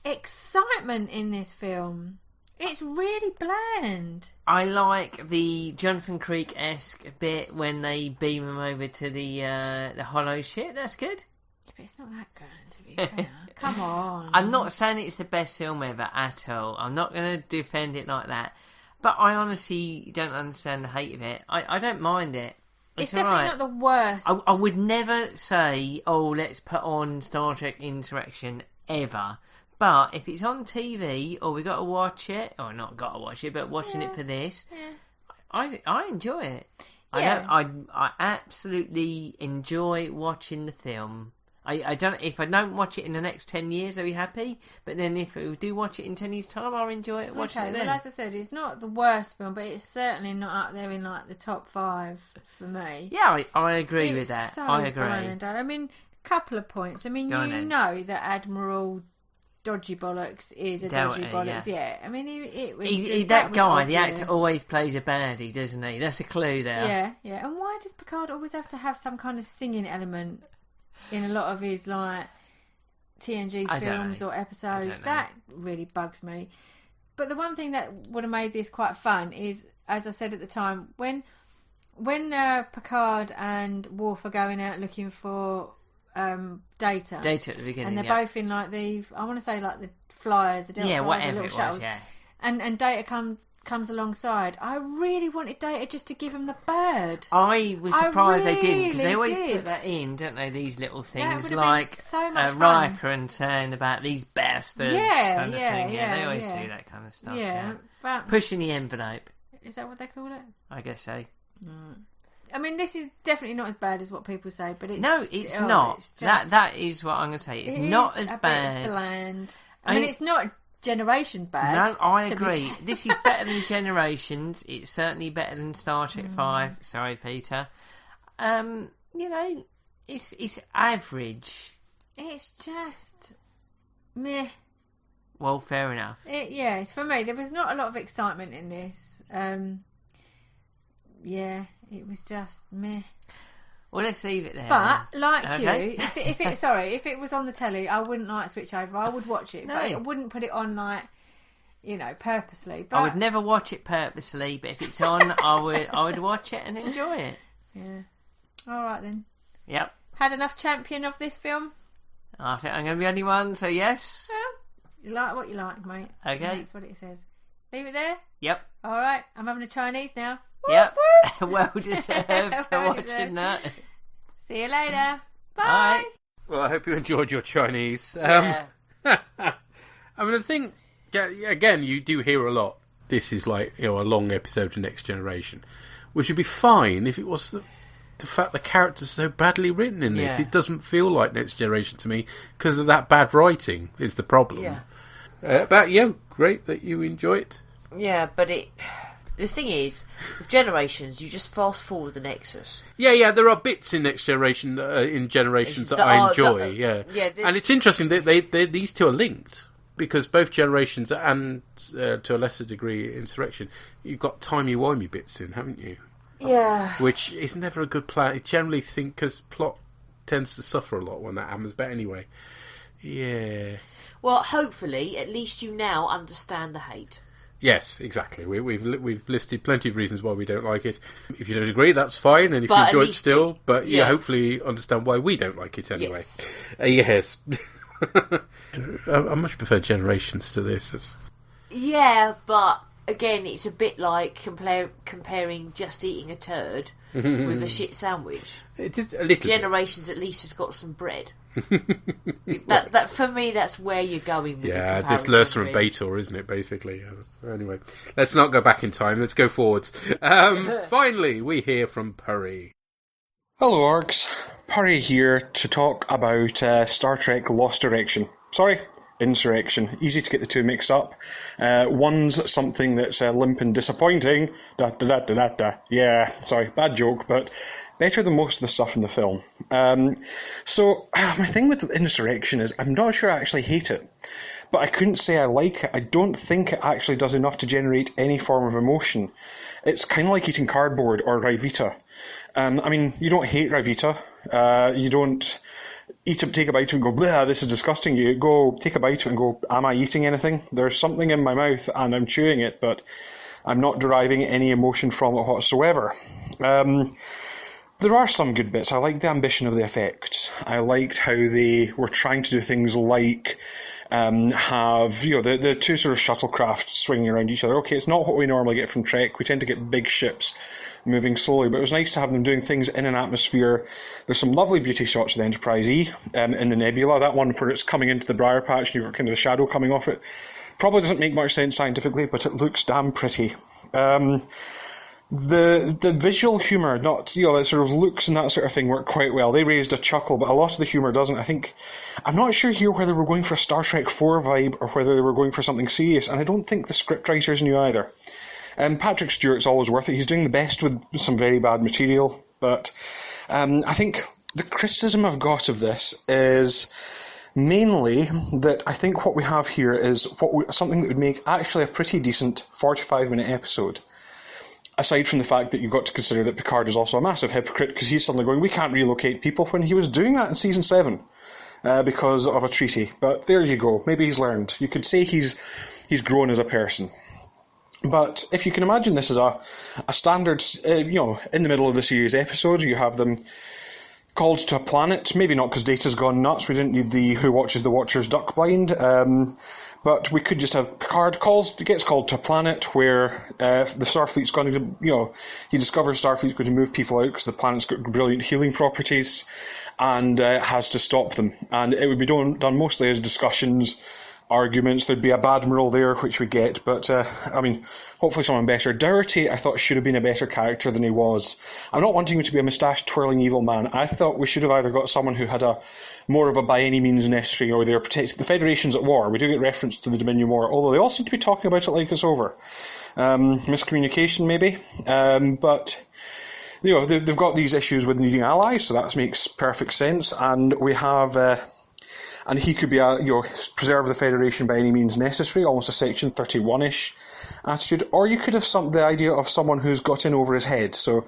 excitement in this film. It's really bland. I like the Jonathan Creek-esque bit when they beam him over to the hollow ship. That's good. Yeah, but it's not that grand, to be fair. Come on. I'm not saying it's the best film ever at all. I'm not going to defend it like that. But I honestly don't understand the hate of it. I don't mind it. It's definitely not the worst. I would never say, let's put on Star Trek Insurrection ever. But if it's on TV, or we got to watch it, or not got to watch it, but watching it for this, I enjoy it. Yeah. I absolutely enjoy watching the film. I don't. If I don't watch it in the next 10 years, I'll be happy. But then if I do watch it in 10 years' time, I'll enjoy it watching it then. Well, as I said, it's not the worst film, but it's certainly not up there in like the top 5 for me. Yeah, I agree with that. So I agree. Bland. I mean, a couple of points. I mean, know that Admiral Dodgy Bollocks is a dodgy bollocks. Yeah. I mean, it was he's that guy. Obvious. The actor always plays a baddie, doesn't he? That's a clue there. Yeah. And why does Picard always have to have some kind of singing element in a lot of his TNG films or episodes. That really bugs me. But the one thing that would have made this quite fun is, as I said at the time, when Picard and Worf are going out looking for Data. Data at the beginning, and they're both in like the, I want to say like the flyers, the Delta flyers, whatever the little it shuttles. was, yeah. And Data comes alongside. I really wanted Data just to give him the bird. I was surprised they didn't, because really they always did. put that in, don't they? These little That things would have like been so much fun. Riker and saying about these bastards kind of thing. Yeah, they always do that kind of stuff. Yeah, but pushing the envelope. Is that what they call it? I guess so. I mean, this is definitely not as bad as what people say, but it's not. It's just, that is what I'm going to say. It's not as bad. Bit bland. I mean, it's not Generations bad. No, I agree. This is better than Generations. It's certainly better than Star Trek 5. Sorry, Peter. You know, it's average. It's just meh. Well, fair enough. Yeah, for me, there was not a lot of excitement in this. Yeah, it was just meh. Well, let's leave it there. But like okay. you, if it was on the telly, I wouldn't like switch over. I would watch it, but I wouldn't put it on like, you know, purposely. But I would never watch it purposely, but if it's on, I would watch it and enjoy it. Yeah. All right then. Yep. Had enough champion of this film? I think I'm going to be the only one, so yes. Well, you like what you like, mate. Okay. And that's what it says. Leave it there? Yep. All right. I'm having a Chinese now. Yep. Whoop, whoop. Well deserved for watching that. See you later. Bye. Bye. Well, I hope you enjoyed your Chinese. Yeah. I mean, the thing, again, you do hear a lot. This is like, you know, a long episode of Next Generation, which would be fine if it was the fact the characters are so badly written in this. Yeah. It doesn't feel like Next Generation to me because of that bad writing is the problem. Yeah. But yeah, great that you enjoy it. Yeah, but the thing is, with Generations, you just fast forward the Nexus. Yeah, there are bits in Next Generation, in Generations that I enjoy. And it's interesting that these two are linked because both Generations and to a lesser degree Insurrection, you've got timey-wimey bits in, haven't you? Yeah. Which is never a good plan. I generally think because plot tends to suffer a lot when that happens. But anyway, yeah. Well, hopefully, at least you now understand the hate. Yes, exactly. We've listed plenty of reasons why we don't like it. If you don't agree, that's fine, and if But you enjoy it still, but yeah. hopefully understand why we don't like it anyway. Yes. I much prefer Generations to this. Yeah, but again, it's a bit like comparing just eating a turd with a shit sandwich. It is a little. Generations at least has got some bread. that for me, that's where you're going with the comparison. This Lursa and Baitor, isn't it, basically? So anyway, let's not go back in time, let's go forwards. Finally, we hear from Purry. Hello, Orgs. Purry here to talk about Star Trek Lost Direction. Sorry, Insurrection. Easy to get the two mixed up. One's something that's limp and disappointing. Yeah, sorry, bad joke, but better than most of the stuff in the film. So, my thing with Insurrection is I'm not sure I actually hate it, but I couldn't say I like it. I don't think it actually does enough to generate any form of emotion. It's kind of like eating cardboard or Rivita. I mean, you don't hate Rivita. You don't take a bite and go, blah, this is disgusting. You go take a bite and go, am I eating anything? There's something in my mouth and I'm chewing it, but I'm not deriving any emotion from it whatsoever. There are some good bits. I liked the ambition of the effects. I liked how they were trying to do things like have, the two sort of shuttlecraft swinging around each other. Okay, it's not what we normally get from Trek. We tend to get big ships moving slowly, but it was nice to have them doing things in an atmosphere. There's some lovely beauty shots of the Enterprise E in the Nebula. That one where it's coming into the Briar Patch and you've got kind of the shadow coming off it. Probably doesn't make much sense scientifically, but it looks damn pretty. The visual humour, not that sort of looks and that sort of thing work quite well. They raised a chuckle, but a lot of the humour doesn't. I'm not sure here whether we're going for a Star Trek 4 vibe or whether they were going for something serious, and I don't think the scriptwriters knew either. Patrick Stewart's always worth it. He's doing the best with some very bad material, but I think the criticism I've got of this is mainly that I think what we have here is something that would make actually a pretty decent 45-minute episode. Aside from the fact that you've got to consider that Picard is also a massive hypocrite because he's suddenly going, we can't relocate people, when he was doing that in Season 7. because of a treaty. But there you go. Maybe he's learned. You could say he's grown as a person. But if you can imagine this as a standard, in the middle of the series episode, you have them called to a planet. Maybe not because Data's gone nuts. We didn't need the Who Watches the Watchers duck blind. But we could just have Picard gets called to a planet where the Starfleet's going to, he discovers Starfleet's going to move people out because the planet's got brilliant healing properties, and has to stop them. And it would be done mostly as discussions, arguments. There'd be a Badmiral there, which we get, but hopefully someone better. Dougherty, I thought, should have been a better character than he was. I'm not wanting him to be a moustache-twirling evil man. I thought we should have either got someone who had more of a by any means necessary, or they're protected. The Federation's at war. We do get reference to the Dominion War, although they all seem to be talking about it like it's over. Miscommunication, maybe. But they've got these issues with needing allies, so that makes perfect sense. And we have. And he could be preserve the Federation by any means necessary, almost a Section 31-ish attitude. Or you could have the idea of someone who's got in over his head. So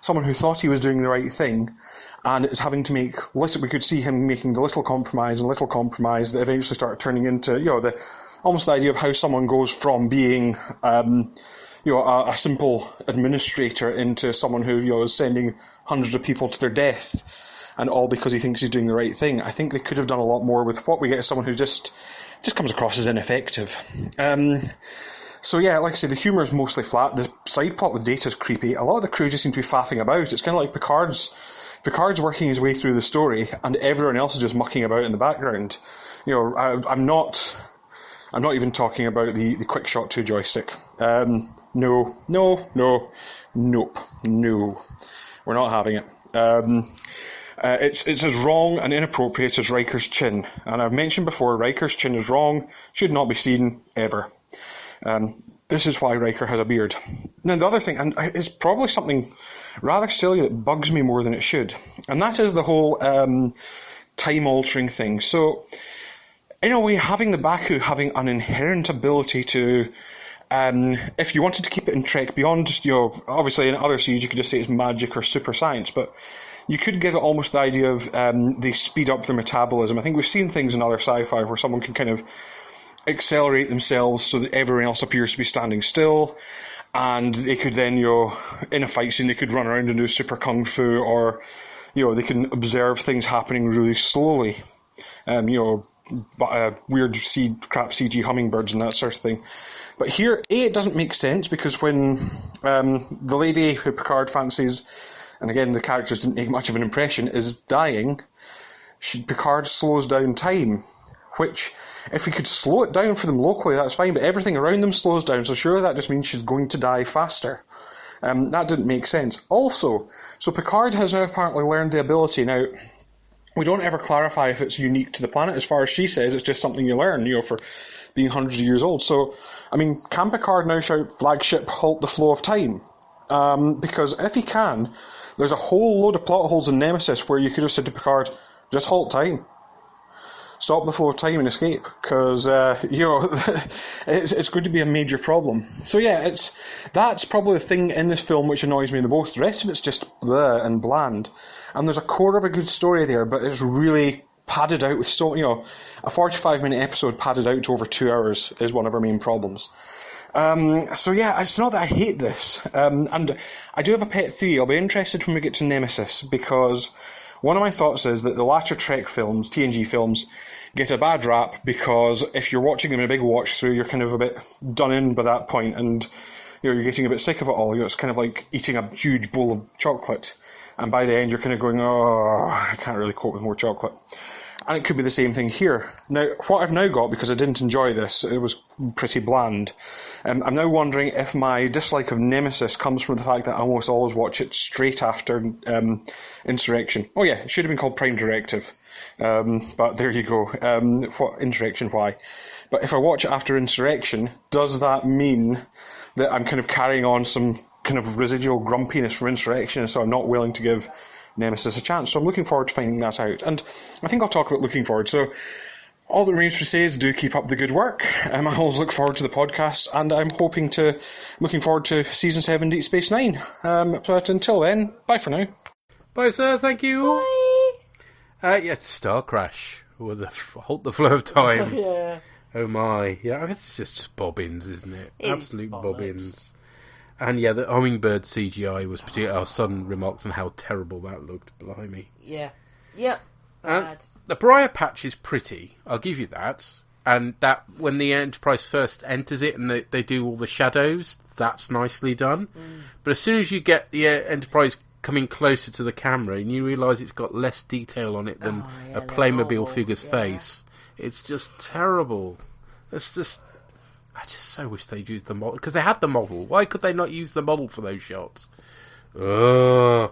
someone who thought he was doing the right thing and is having to make we could see him making the little compromise that eventually started turning into, almost the idea of how someone goes from being, a simple administrator into someone who, is sending hundreds of people to their death. And all because he thinks he's doing the right thing. I think they could have done a lot more with what we get as someone who just comes across as ineffective. So yeah, like I say, the humour is mostly flat. The side plot with Data's creepy. A lot of the crew just seem to be faffing about. It's kind of like Picard's working his way through the story, and everyone else is just mucking about in the background. I'm not even talking about the Quick Shot 2 joystick. Nope. No. We're not having it. It's as wrong and inappropriate as Riker's chin. And I've mentioned before, Riker's chin is wrong, should not be seen, ever. This is why Riker has a beard. Now, the other thing, and it's probably something rather silly that bugs me more than it should, and that is the whole time-altering thing. So, in a way, having the Baku having an inherent ability to... if you wanted to keep it in Trek beyond, obviously in other series you could just say it's magic or super science, but you could give it almost the idea of they speed up their metabolism. I think we've seen things in other sci-fi where someone can kind of accelerate themselves so that everyone else appears to be standing still, and they could then, in a fight scene, they could run around and do super kung fu, or, they can observe things happening really slowly. Weird crap CG hummingbirds and that sort of thing. But here, it doesn't make sense, because when the lady who Picard fancies, and again, the characters didn't make much of an impression, is dying, Picard slows down time, which, if we could slow it down for them locally, that's fine, but everything around them slows down, so surely that just means she's going to die faster. That didn't make sense. Also, so Picard has now apparently learned the ability. Now, we don't ever clarify if it's unique to the planet. As far as she says, it's just something you learn, for being hundreds of years old. So, can Picard now shout, "Flagship, halt the flow of time"? Because if he can, there's a whole load of plot holes in Nemesis where you could have said to Picard, just halt time. Stop the flow of time and escape, because, it's going to be a major problem. So yeah, that's probably the thing in this film which annoys me the most. The rest of it's just bleh and bland. And there's a core of a good story there, but it's really padded out with a 45-minute episode padded out to over 2 hours is one of our main problems. So yeah, it's not that I hate this. And I do have a pet theory. I'll be interested when we get to Nemesis, because one of my thoughts is that the latter Trek films, TNG films, get a bad rap because if you're watching them in a big watch through, you're kind of a bit done in by that point, and you're getting a bit sick of it all. It's kind of like eating a huge bowl of chocolate, and by the end you're kind of going, oh, I can't really cope with more chocolate. And it could be the same thing here. Now, what I've now got, because I didn't enjoy this, it was pretty bland. I'm now wondering if my dislike of Nemesis comes from the fact that I almost always watch it straight after Insurrection. Oh yeah, it should have been called Prime Directive. But there you go. What Insurrection, why? But if I watch it after Insurrection, does that mean that I'm kind of carrying on some kind of residual grumpiness from Insurrection, and so I'm not willing to give Nemesis a chance? So I'm looking forward to finding that out. And I think I'll talk about looking forward. So all that remains to say is do keep up the good work. I always look forward to the podcast, and I'm looking forward to Season 7 Deep Space Nine. But until then, bye for now. Bye, sir. Thank you. Bye. Yes, Star Crash. with the halt the flow of time. Yeah. Oh my, yeah. I guess it's just bobbins, isn't it? Absolute bobbins. And yeah, the hummingbird CGI was particularly. Our son remarked on how terrible that looked. Blimey. Yeah. Yep. Bad. The Briar Patch is pretty. I'll give you that. And that when the Enterprise first enters it and they do all the shadows, that's nicely done. But as soon as you get the Enterprise coming closer to the camera and you realise it's got less detail on it than a Playmobil figure's face, it's just terrible. It's just... I just so wish they'd used the model. Because they had the model. Why could they not use the model for those shots? Ugh.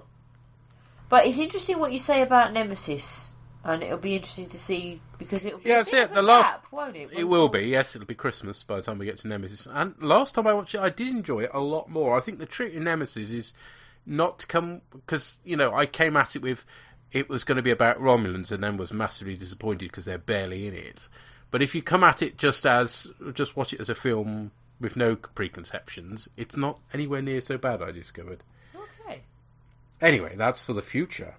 But it's interesting what you say about Nemesis. And it'll be interesting to see, because it'll be a bit of a gap, won't it? It will be, yes. It'll be Christmas by the time we get to Nemesis. And last time I watched it, I did enjoy it a lot more. I think the trick in Nemesis is not to come... Because, you know, I came at it with... It was going to be about Romulans and then was massively disappointed because they're barely in it. But if you come at it just watch it as a film with no preconceptions, it's not anywhere near so bad, I discovered. Okay. Anyway, that's for the future.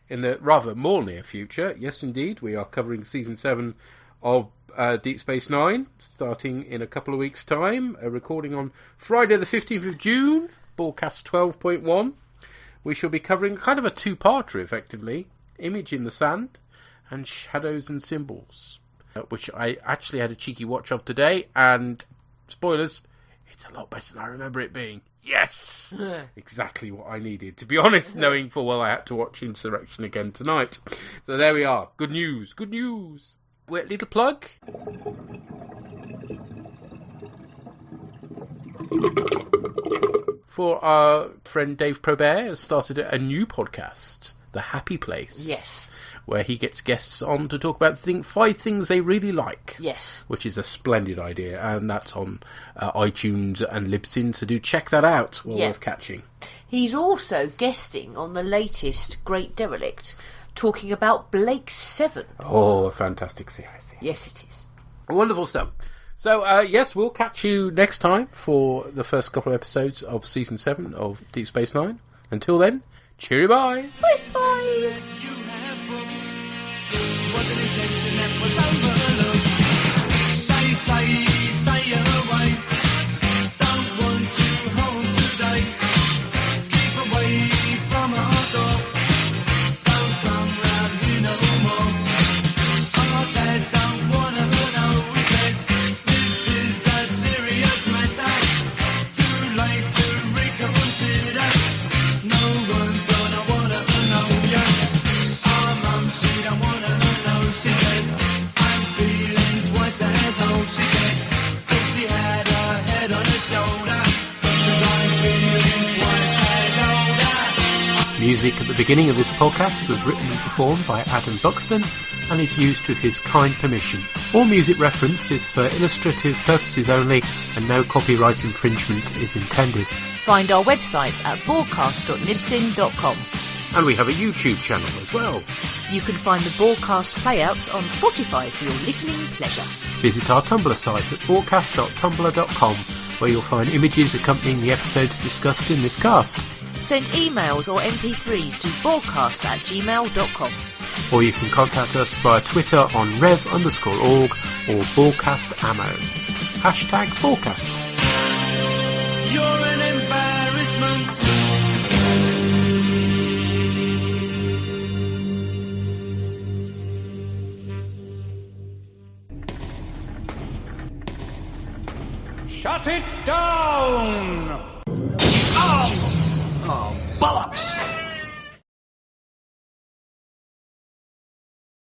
In the rather more near future, yes indeed, we are covering Season 7 of Deep Space Nine, starting in a couple of weeks' time, a recording on Friday the 15th of June, bOrgCast 12.1. We shall be covering kind of a two-parter, effectively, Image in the Sand and Shadows and Symbols, which I actually had a cheeky watch of today, and, spoilers, it's a lot better than I remember it being. Yes! Exactly what I needed. To be honest, knowing full well I had to watch Insurrection again tonight. So there we are. Good news. Good news. Wait, little plug. For our friend Dave Probert has started a new podcast, The Happy Place. Yes. Where he gets guests on to talk about 5 things they really like. Yes. Which is a splendid idea, and that's on iTunes and Libsyn, so do check that out. Well worth catching. He's also guesting on the latest Great Derelict, talking about Blake 7. Oh, a fantastic series. Yes, it is. Wonderful stuff. So, yes, we'll catch you next time for the first couple of episodes of Season 7 of Deep Space Nine. Until then, cheery bye. Bye-bye. Was an intention that was overlooked. They say stay away. Don't want you home today. Keep away from our door. Don't come round here no more. Our dad don't wanna know. He says this is a serious matter. Too late to reconsider. No one's gonna wanna know ya. Our mum, she don't wanna. She says, I'm feeling twice as old. She said, thought she had her head on her shoulder. 'Cause I'm feeling twice as older. Music at the beginning of this podcast was written and performed by Adam Buxton and is used with his kind permission. All music referenced is for illustrative purposes only and no copyright infringement is intended. Find our website at bOrgCast.libsyn.com. And we have a YouTube channel as well. You can find the bOrgCast playouts on Spotify for your listening pleasure. Visit our Tumblr site at bOrgCast.tumblr.com, where you'll find images accompanying the episodes discussed in this cast. Send emails or MP3s to bOrgCast@gmail.com. Or you can contact us via Twitter on rev_org or bOrgCastAmmo. #bOrgCast. You're an embarrassment. Shut it down!